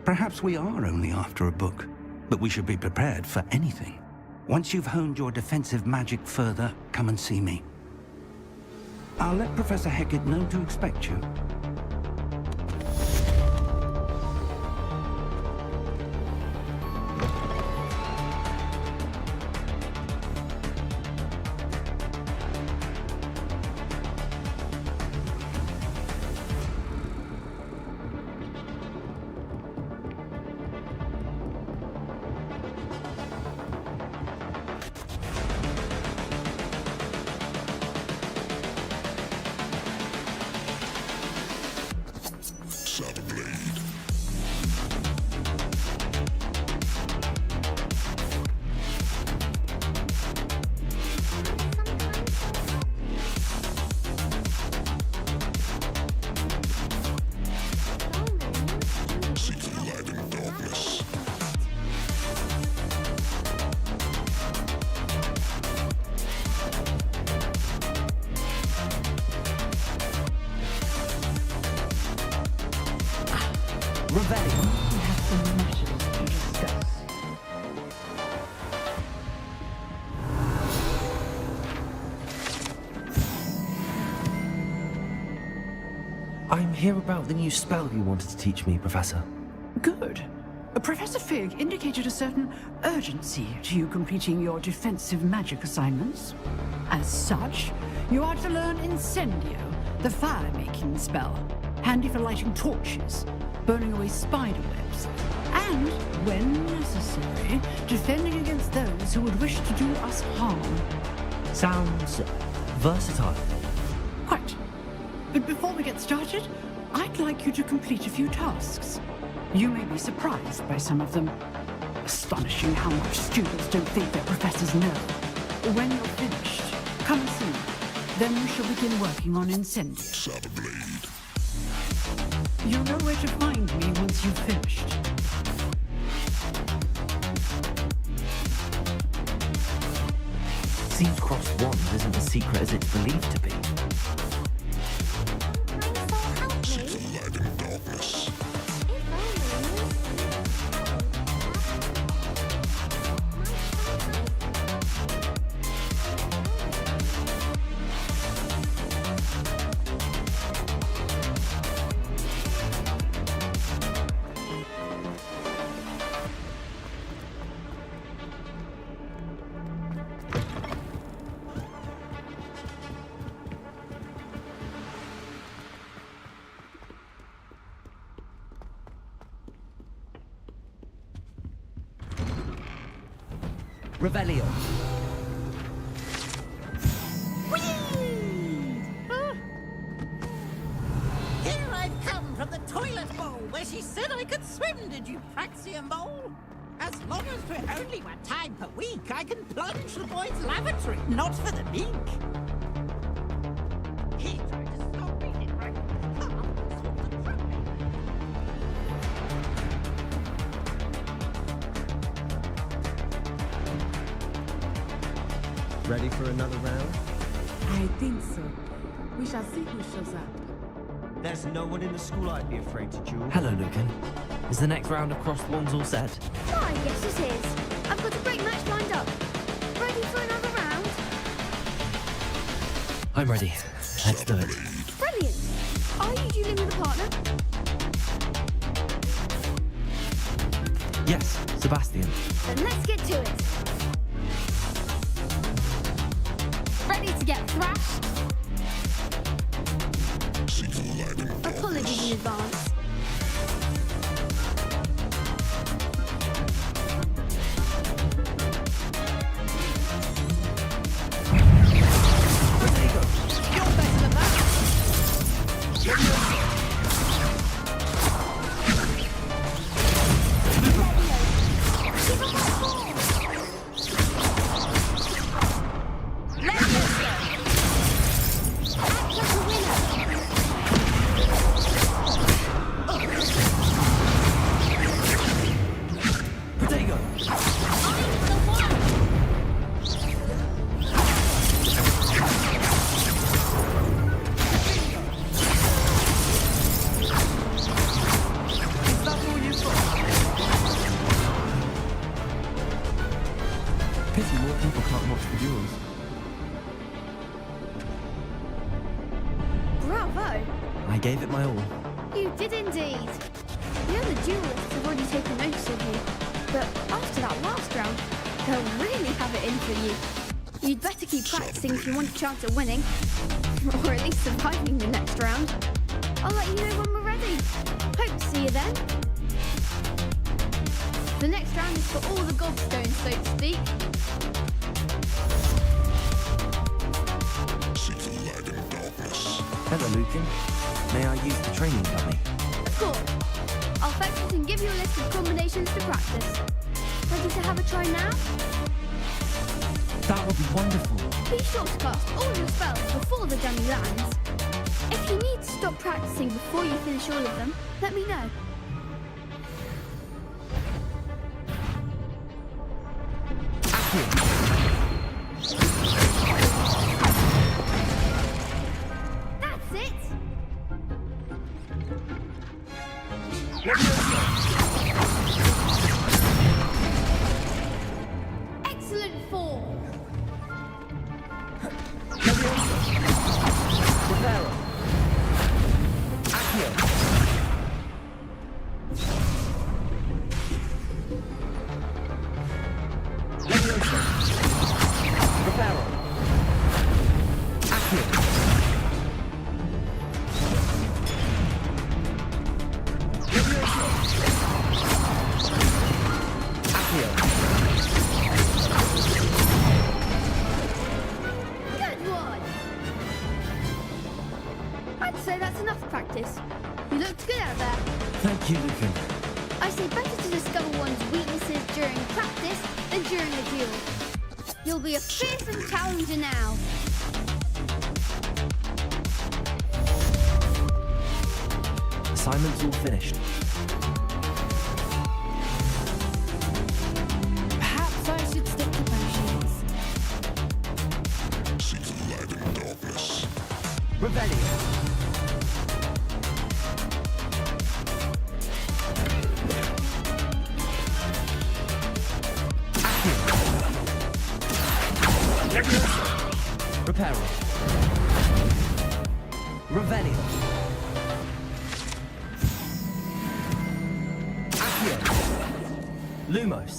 Perhaps we are only after a book, but we should be prepared for anything. Once you've honed your defensive magic further, come and see me. I'll let Professor Hecat know to expect you. I'm here about the new spell you wanted to teach me, Professor. Good. Professor Fig indicated a certain urgency to you completing your defensive magic assignments. As such, you are to learn Incendio, the fire-making spell, handy for lighting torches, burning away spider webs, and, when necessary, defending against those who would wish to do us harm. Sounds versatile. Quite. But before we get started, I'd like you to complete a few tasks. You may be surprised by some of them. Astonishing how much students don't think their professors know. When you're finished, come and see me. Then we shall begin working on Incendio. You'll know where to find me once you've finished. Seems Crossed Wands isn't as secret as it's believed to be. Revelio. Here I've come from the toilet bowl where she said I could swim, did you Praxium bowl? As long as for only one time per week, I can plunge the boys' lavatory, not for the meek. He tried to stop me, did right? Come on, stop the truck. Ready for another round? I think so. We shall see who shows up. There's no one in the school I'd be afraid to duel. Hello, Lucan. Is the next round of Crossed Wands all set? Why, yes it is. I've got a great match lined up. Ready for another round? I'm ready. Let's do it. Brilliant. Are you dueling with a partner? Yes, Sebastian. Then let's get to it. Ready to get thrashed? Apologies in advance. Pity more people can't watch the duels. Bravo! I gave it my all. You did indeed. The other duelists have already taken notice of you, but after that last round, they'll really have it in for you. You'd better keep practicing if you want a chance at winning, or at least surviving the next round. I'll let you know when we're ready. Hope to see you then. The next round is for all the gobstones, so to speak. Hello, Lucan. May I use the training dummy? Of course. I'll fetch it and give you a list of combinations to practice. Ready to have a try now? That would be wonderful. Be sure to cast all your spells before the dummy lands. If you need to stop practicing before you finish all of them, let me know. That's it! Excellent form! Good one! I'd say that's enough practice. You looked good out there. Thank you, Lucan. I say better to discover one's weaknesses during practice than during a duel. You'll be a fearsome challenger now. Assignment's all finished. Perhaps I should stick to potions. See the light in darkness. Rebellion. Reparo. Revelio. Accio. Lumos.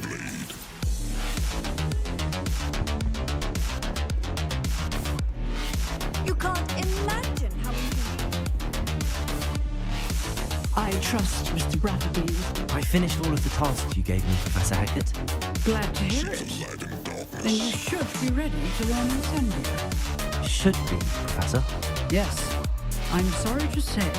Blade. You can't imagine how I trust Mr. Bradley. I finished all of the tasks you gave me, Professor Hackett. Glad to hear it. Then you should be ready to learn Incendio. Should be, Professor. Yes, I'm sorry to say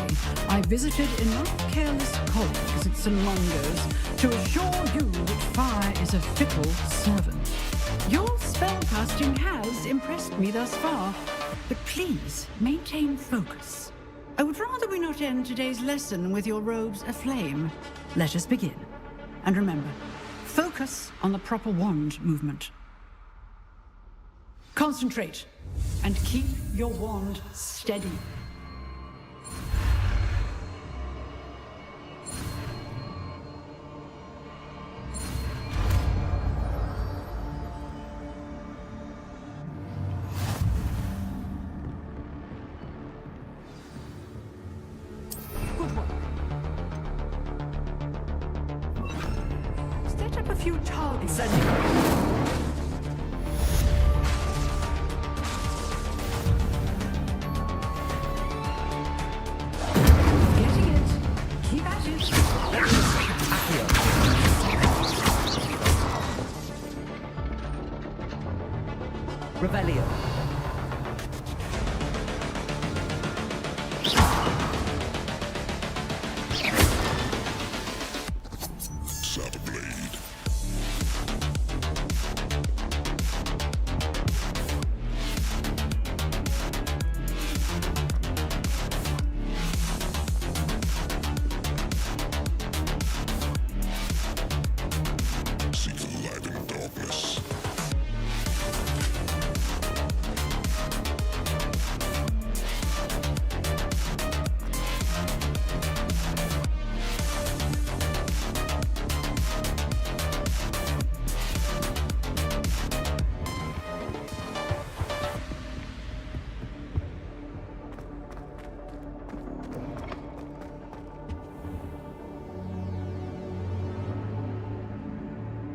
I visited enough careless colleagues at St. Mungo's to assure you that fire is a fickle servant. Your spellcasting has impressed me thus far, but please maintain focus. I would rather we not end today's lesson with your robes aflame. Let us begin. And remember, focus on the proper wand movement. Concentrate and keep your wand steady. Good work. Set up a few targets. Revelio. Saberblade. See the light in darkness.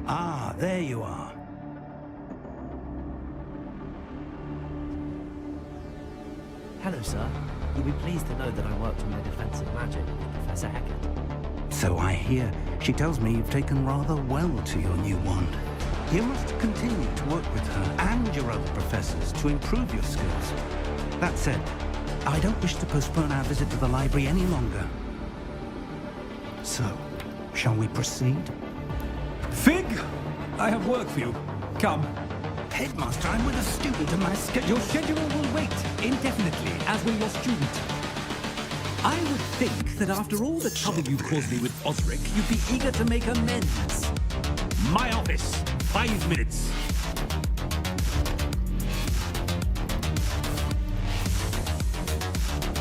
Ah, there you are. Hello, sir. You'll be pleased to know that I worked on my defensive magic with Professor Eckert. So I hear. She tells me you've taken rather well to your new wand. You must continue to work with her and your other professors to improve your skills. That said, I don't wish to postpone our visit to the library any longer. So, shall we proceed? Fig! I have work for you. Come. Headmaster, I'm with a student and my schedule... Your schedule will wait indefinitely, as will your student. I would think that after all the trouble you caused me with Osric, you'd be eager to make amends. My office. 5 minutes.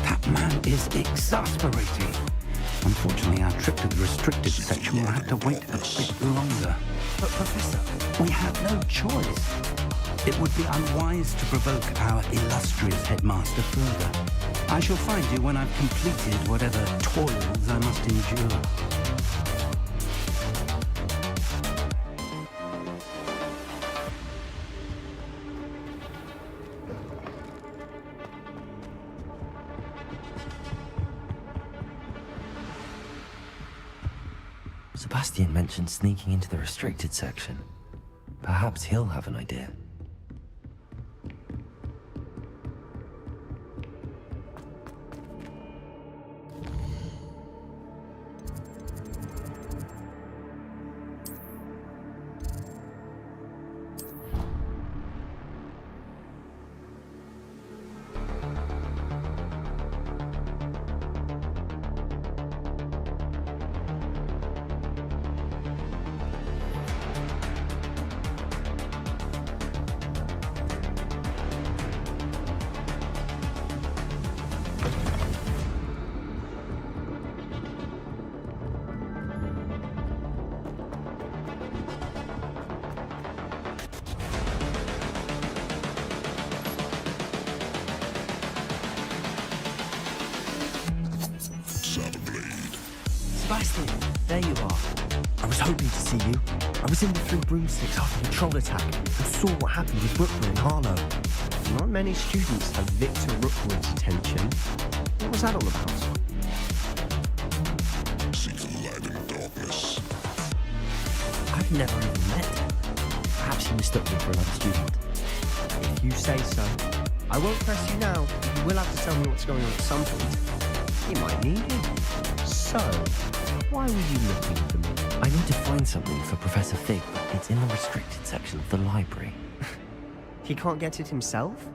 That man is exasperating. Unfortunately, our trip to the restricted section will have to wait a bit longer. But, Professor... We have no choice. It would be unwise to provoke our illustrious headmaster further. I shall find you when I've completed whatever toils I must endure. Sebastian mentioned sneaking into the restricted section. Perhaps he'll have an idea. Sebastian, there you are. I was hoping to see you. I was in the Three Broomsticks after the troll attack and saw what happened with Rookwood and Harlow. Not many students have Victor Rookwood's attention. What was that all about? See the light in darkness. I've never even met him. Perhaps he mistook me for another student. If you say so. I won't press you now, but you will have to tell me what's going on at some point. You might need him. So, why were you looking for me? I need to find something for Professor Fig, but it's in the restricted section of the library. He can't get it himself?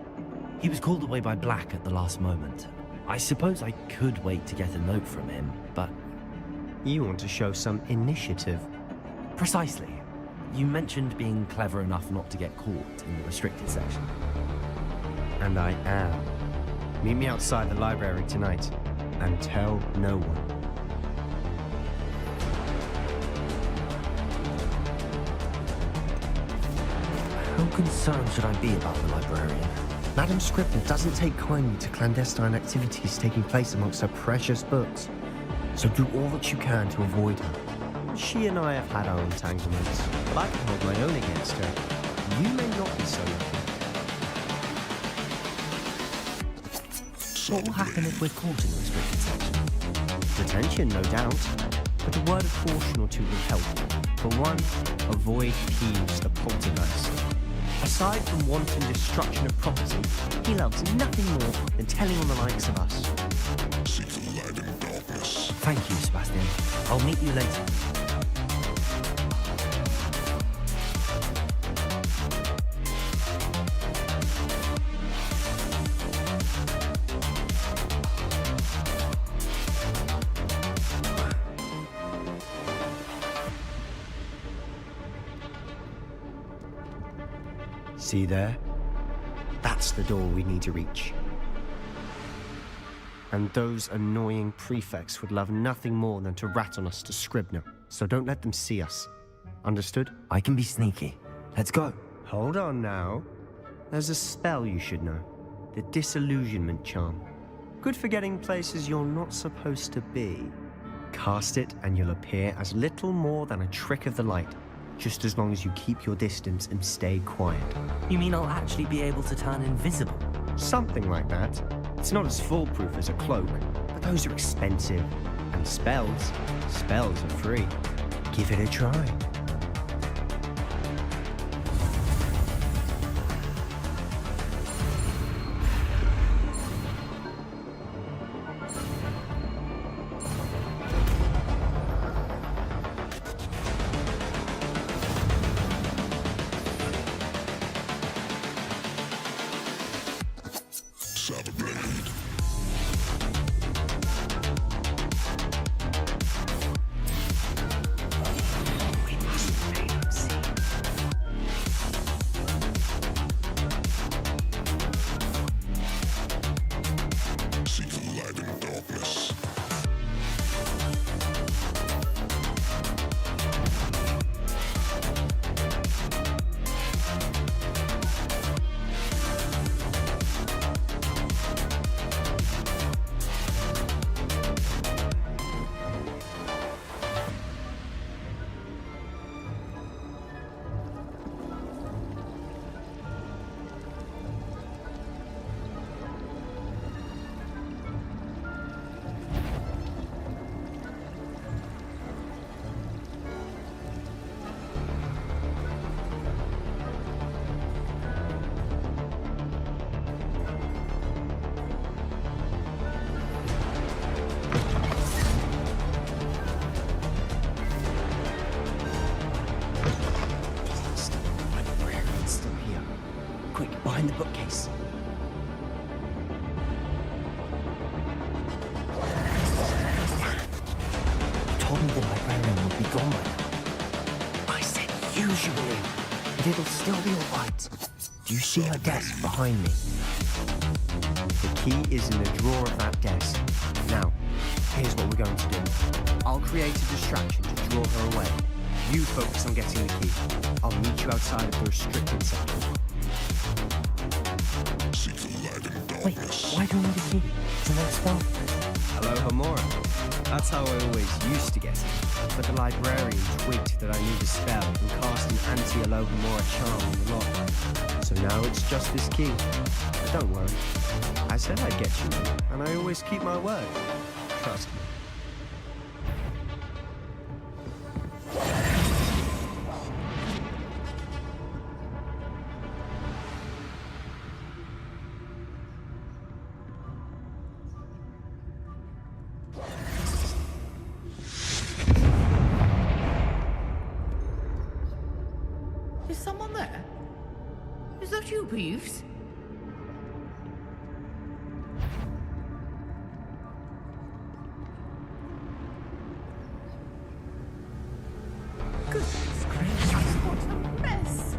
He was called away by Black at the last moment. I suppose I could wait to get a note from him, but... You want to show some initiative. Precisely. You mentioned being clever enough not to get caught in the restricted section. And I am. Meet me outside the library tonight, and tell no one. How concerned should I be about the librarian? Madam Scribner doesn't take kindly to clandestine activities taking place amongst her precious books. So do all that you can to avoid her. She and I have had our entanglements, but I can hold my own against her. You may not be so lucky. What will happen if we're caught in the restricted section? Detention, no doubt. But a word of caution or two will help. For one, avoid Peeves the poltergeist. Aside from wanton destruction of property, he loves nothing more than telling on the likes of us. See the light in darkness. Thank you, Sebastian. I'll meet you later. See there? That's the door we need to reach. And those annoying prefects would love nothing more than to rat on us to Scribner, so don't let them see us. Understood? I can be sneaky. Let's go. Hold on now. There's a spell you should know. The Disillusionment Charm. Good for getting places you're not supposed to be. Cast it and you'll appear as little more than a trick of the light, just as long as you keep your distance and stay quiet. You mean I'll actually be able to turn invisible? Something like that. It's not as foolproof as a cloak, but those are expensive. And spells are free. Give it a try. Behind the bookcase. You told me the librarian would be gone by now. I said usually, but it'll still be alright. Do you see her desk behind me? The key is in the drawer of that desk. Now, here's what we're going to do. I'll create a distraction to draw her away. You focus on getting the key. I'll meet you outside of the restricted section. Wait, why do we need a key? It's an spell. Hello, Homora. That's how I always used to get it. But the librarian twigged that I need a spell and cast an anti-Hello Homora charm on the lock. So now it's just this key. But don't worry. I said I'd get you one, and I always keep my word. Trust me. Is someone there? Is that you, Peeves? Goodness gracious, what a mess!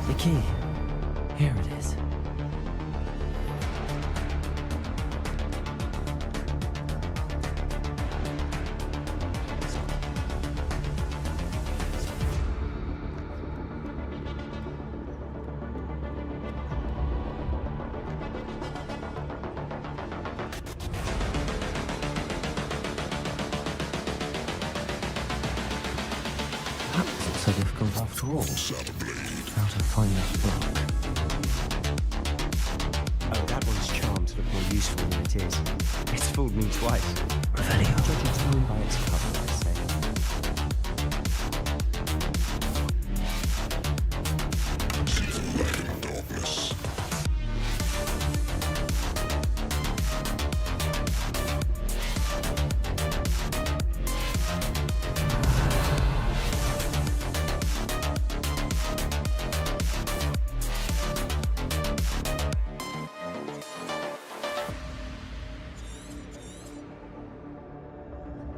The key. Here it is. So difficult after all. How to find that block. Oh, that one's charmed to look more useful than it is. It's fooled me twice. Revelio. Judge a tone by its cover, I say.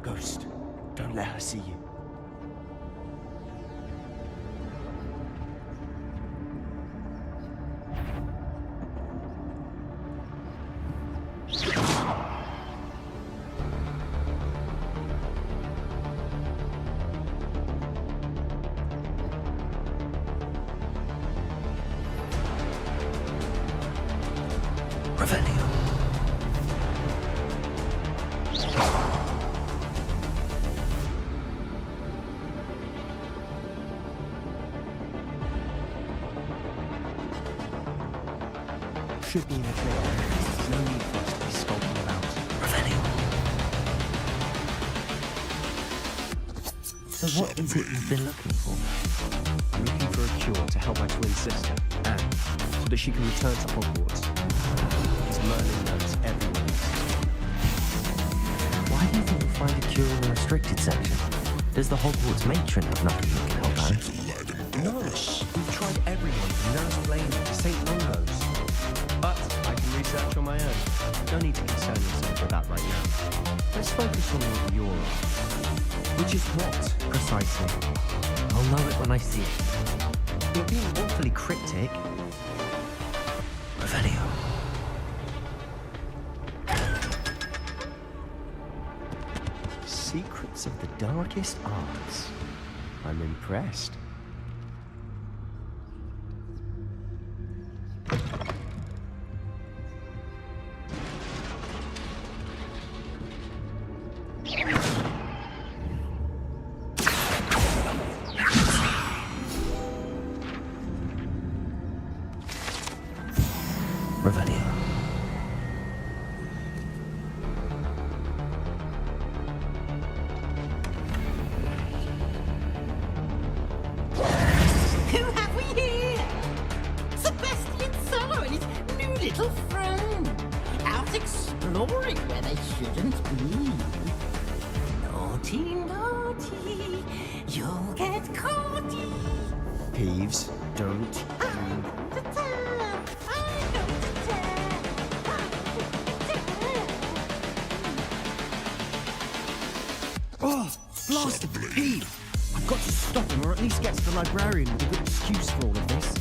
Ghost, don't let her see you. Revelio. Should be in the clear. There's no need for us to be skulking about. Revelio. So what is it you've been looking for? I'm looking for a cure to help my twin sister, Anne, so that she can return to Hogwarts. As Merlin knows, everyone is. Why do you think you'll find a cure in the restricted section? Does the Hogwarts matron have nothing that can help out? No, we've tried everyone from Nurse Blaine to St. Mungo's. But I can research on my own. No need to concern yourself with that right now. Let's focus on what you're on. Which is what, precisely? I'll know it when I see it. You're being awfully cryptic. Revelio. Secrets of the darkest arts. I'm impressed. Revelio. Who have we here? Sebastian Solo and his new little friend. Out exploring where they shouldn't be. Naughty, naughty, you'll get caughty. Peeves, don't. Oh, blasted Peeve! I've got to stop him, or at least get to the librarian with a good excuse for all of this.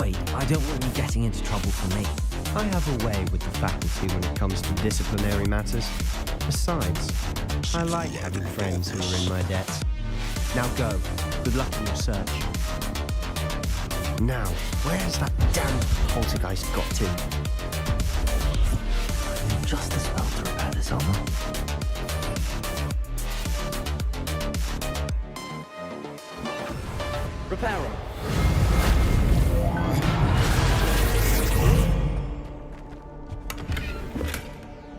Wait, I don't want you getting into trouble for me. I have a way with the faculty when it comes to disciplinary matters. Besides, I like having friends who are in my debt. Now go. Good luck in your search. Now, where's that damn poltergeist got to? Just the spell to repair this armor. Reparo.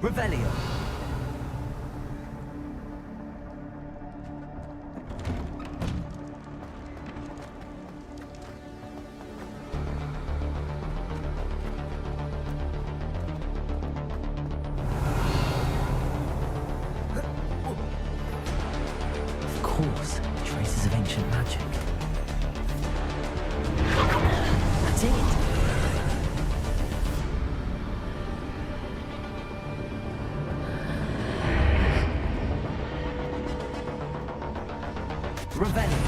Revelio. course, traces of ancient magic. That's it. Revelio.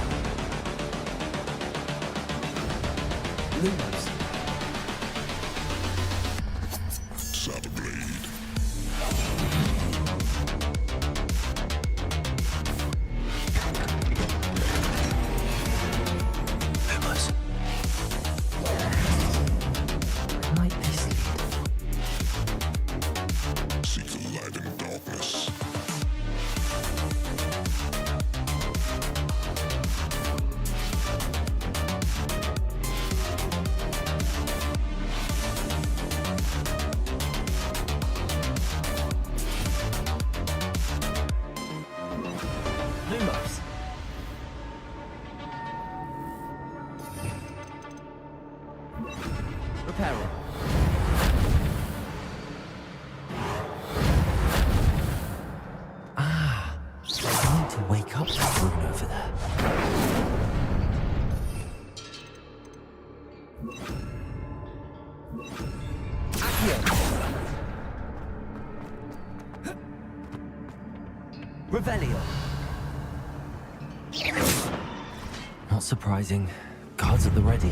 Lumos. Lumos. Reparo. Ah, I need to wake up that rune over there. Revelio. Not surprising. Guards at the ready.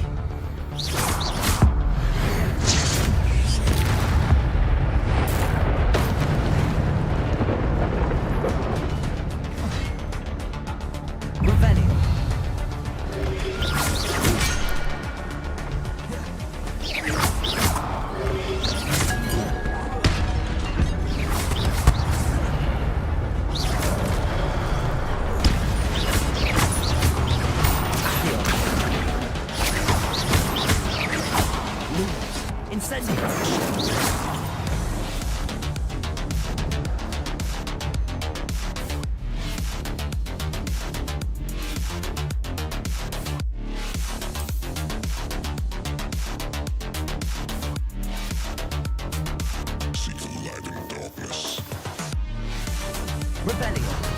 Revelio.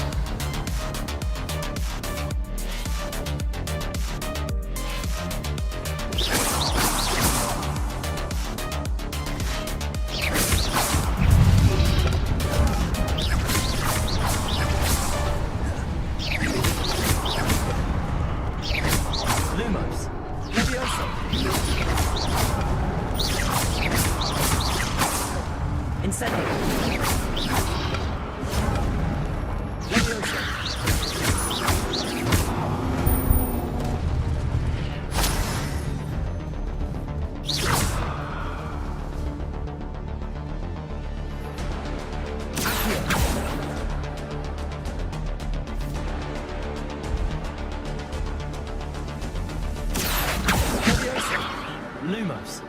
Lumos.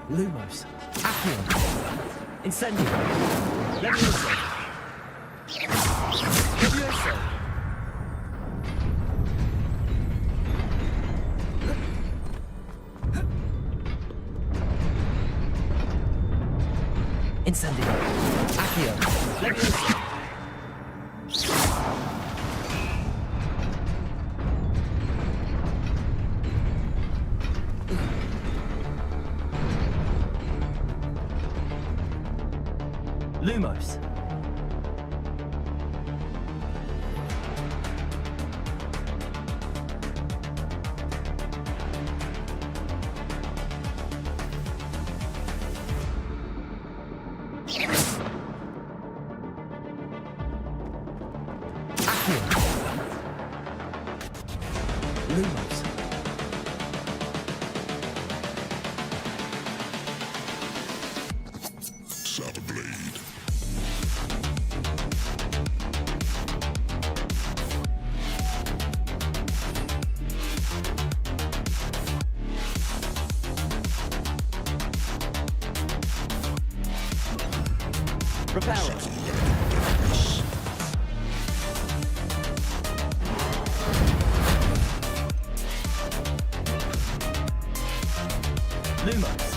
Lumos. Accio. Incendio. Levioso. Levioso. Incendio. Accio. Levioso. Lumos. Lumos. Saber blade. Reparo. Lumos.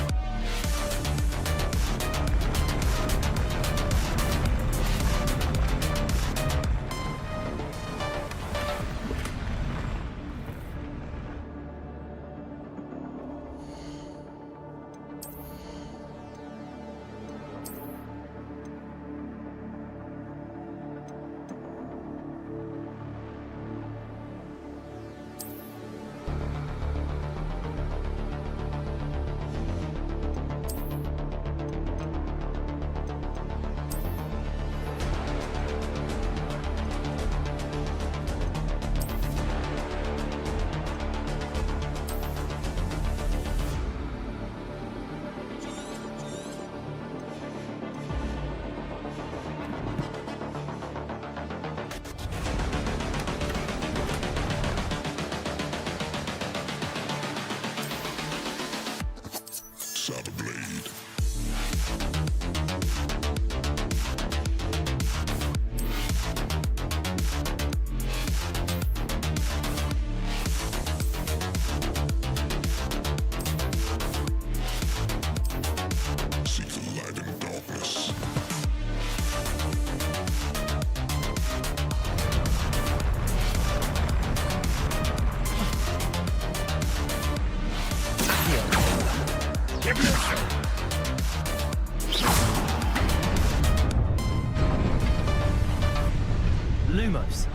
Saber blade. Seek the light in darkness. Lumos.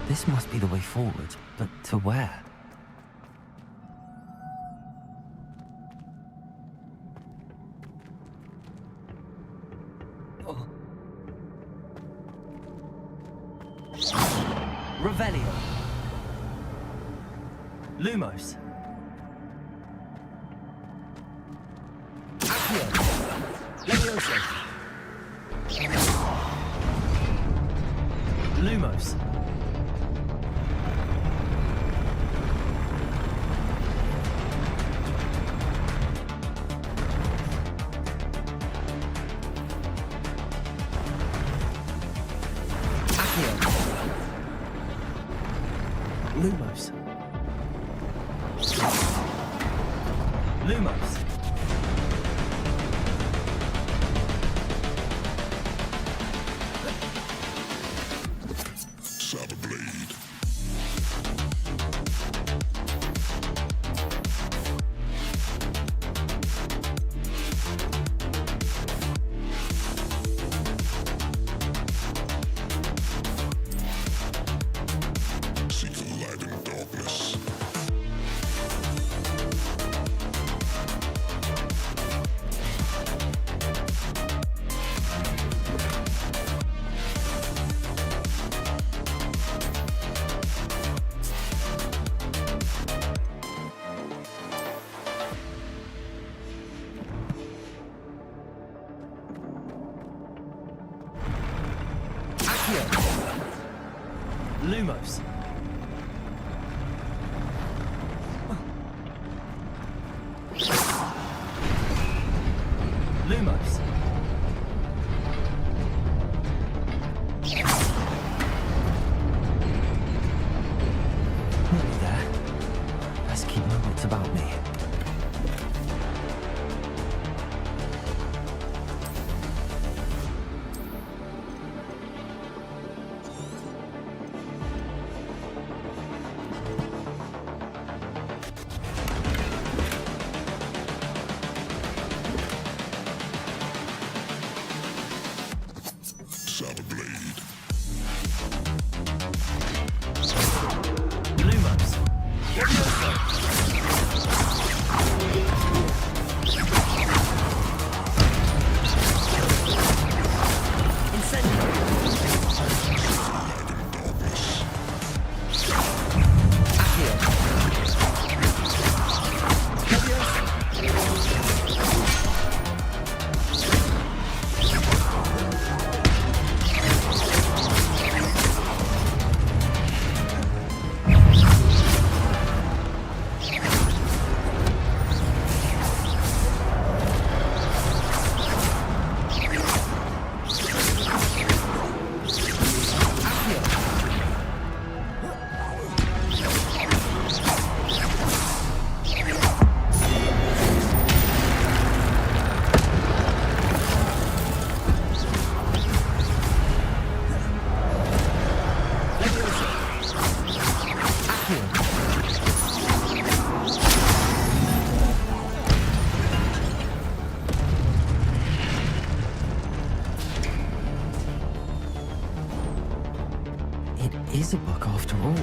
This must be the way forward, but to where? Oh. Revelio. Lumos. Accio. Levioso. Lumos. Lumos. Lumos. Saber blade. Seek the light in darkness. Lumos. Lumos. Nearly there. Let's keep my wits about me. Saber blade. Lumos. is a book after all.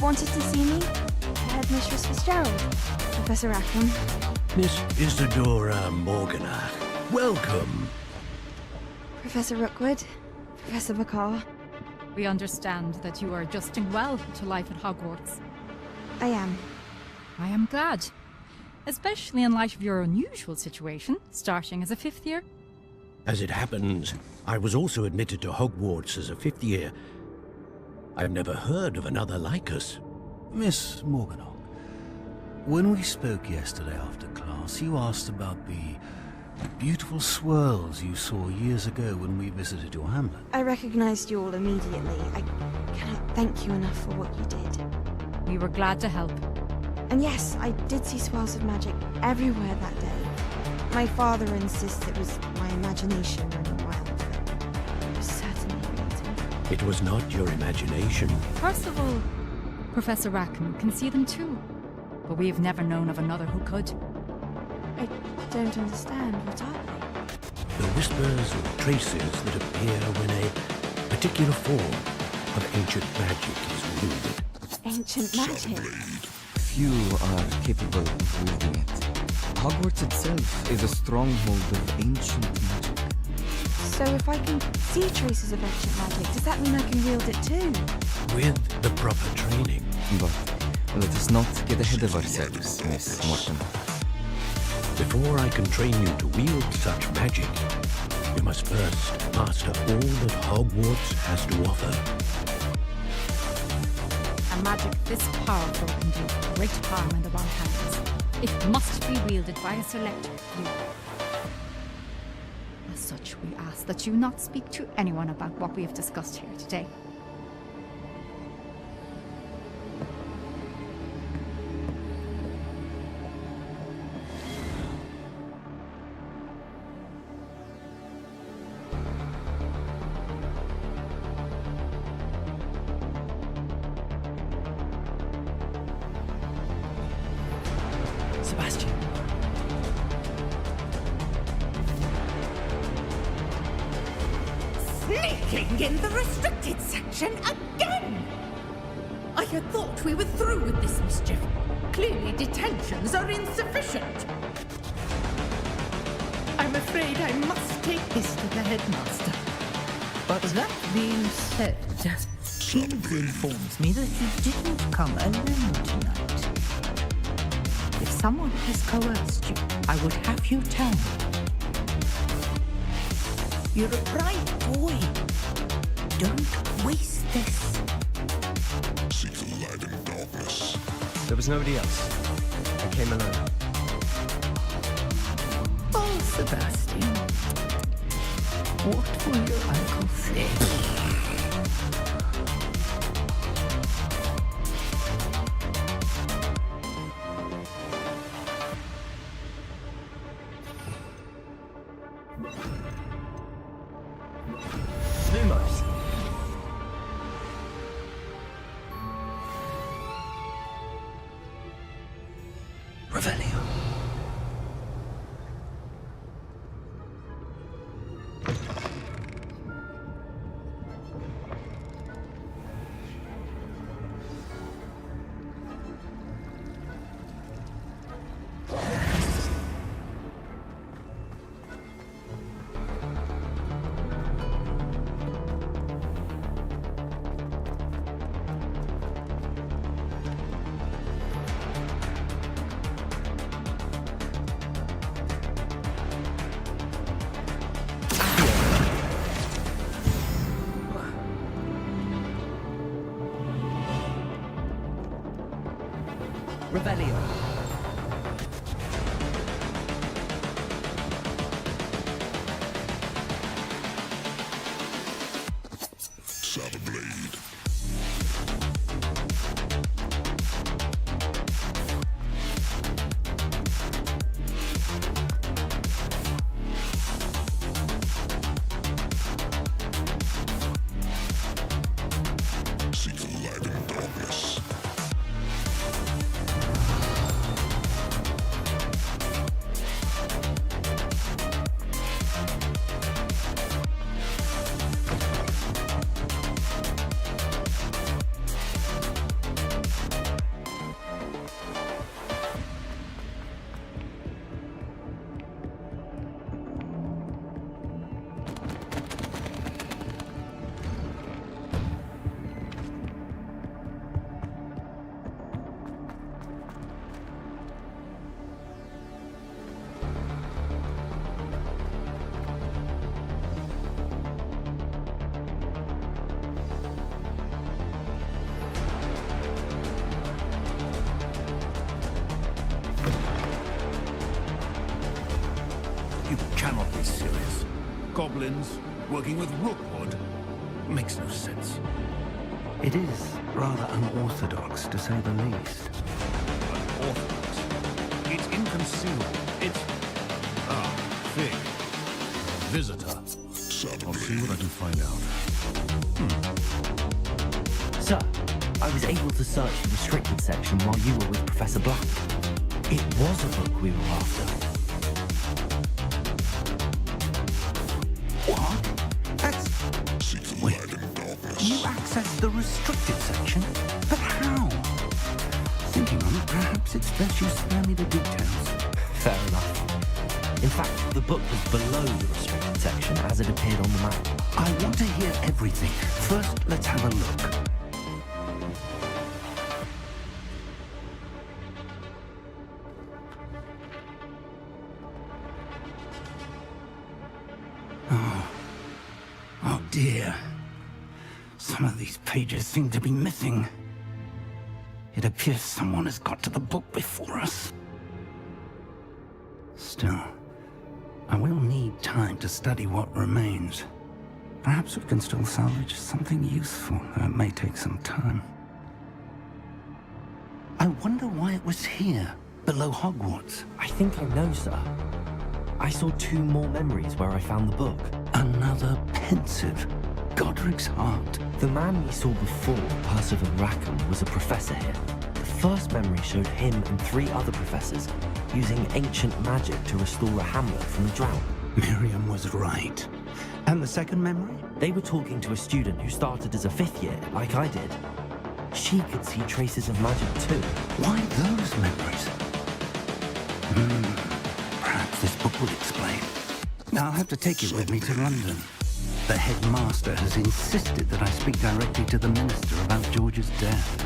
Wanted to see me? Headmistress Fitzgerald. Professor Rackham. Miss Isadora Morganach, welcome. Professor Rookwood. Professor Bakar. We understand that you are adjusting well to life at Hogwarts. I am. I am glad. Especially in light of your unusual situation, starting as a 5th year. As it happens, I was also admitted to Hogwarts as a 5th year. I've never heard of another like us. Miss Morganach, when we spoke yesterday after class, you asked about the beautiful swirls you saw years ago when we visited your hamlet. I recognized you all immediately. I cannot thank you enough for what you did. We were glad to help. And yes, I did see swirls of magic everywhere that day. My father insists it was my imagination running wild, but it was certainly real. It was not your imagination. Percival, Professor Rackham can see them too. But we have never known of another who could. I don't understand. What are they? The whispers or traces that appear when a particular form of ancient magic is wielded. Ancient magic? Few are capable of wielding it. Hogwarts itself is a stronghold of ancient magic. So if I can see traces of ancient magic, does that mean I can wield it too? With the proper training. But let us not get ahead of ourselves, Miss Morton. Before I can train you to wield such magic, you must first master all that Hogwarts has to offer. A magic this powerful can do great harm in the wrong hands. It must be wielded by a select few. As such, we ask that you not speak to anyone about what we have discussed here today. Sebastian. Sneaking in the restricted section again! I had thought we were through with this mischief. Clearly detentions are insufficient. I I'm afraid I must take this to the headmaster. But that being said, Kings informs me that you didn't come alone tonight. If someone has coerced you, I would have you tell me. You're a bright boy. Don't waste this. See the light in darkness. There was nobody else. I came alone. Oh, Sebastian. What will your uncle say? Lumos. Revelio. Revelio. Saber blade. See the light in darkness. You cannot be serious. Goblins working with Rookwood makes no sense. It is rather unorthodox, to say the least. Unorthodox? It's inconceivable. It's... thing. Visitor. I'll see what I can find out. Sir, I was able to search the restricted section while you were with Professor Black. It was a book we were after. What? That's... Wait. You accessed the restricted section? But how? Thinking on it, perhaps it's best you spare me the details. Fair enough. In fact, the book was below the restricted section as it appeared on the map. I want to hear everything. First, let's have a look. Oh dear. Some of these pages seem to be missing. It appears someone has got to the book before us. Still, I will need time to study what remains. Perhaps we can still salvage something useful, though it may take some time. I wonder why it was here, below Hogwarts. I think I know, sir. I saw 2 more memories where I found the book. Another pensive Godric's heart. The man we saw before, Percival Rackham, was a professor here. The first memory showed him and 3 other professors using ancient magic to restore a hamlet from a drought. Miriam was right. And the second memory? They were talking to a student who started as a 5th year, like I did. She could see traces of magic too. Why those memories? Perhaps this book will explain. Now I'll have to take it with me to London. The headmaster has insisted that I speak directly to the minister about George's death.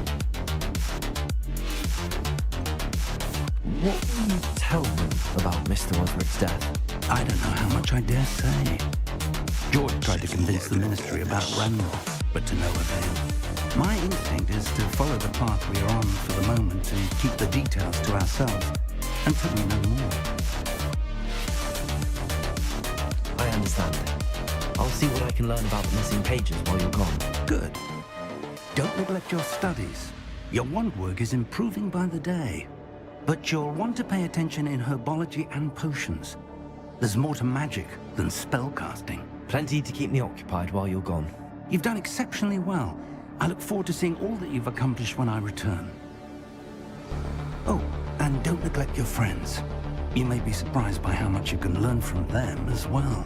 What will you tell them about Mr. Osric's death? I don't know how much I dare say. George tried to convince the ministry about Randall, but to no avail. My instinct is to follow the path we are on for the moment and keep the details to ourselves until we know more. I understand. I'll see what I can learn about the missing pages while you're gone. Good. Don't neglect your studies. Your wand work is improving by the day. But you'll want to pay attention in herbology and potions. There's more to magic than spellcasting. Plenty to keep me occupied while you're gone. You've done exceptionally well. I look forward to seeing all that you've accomplished when I return. Oh, and don't neglect your friends. You may be surprised by how much you can learn from them as well.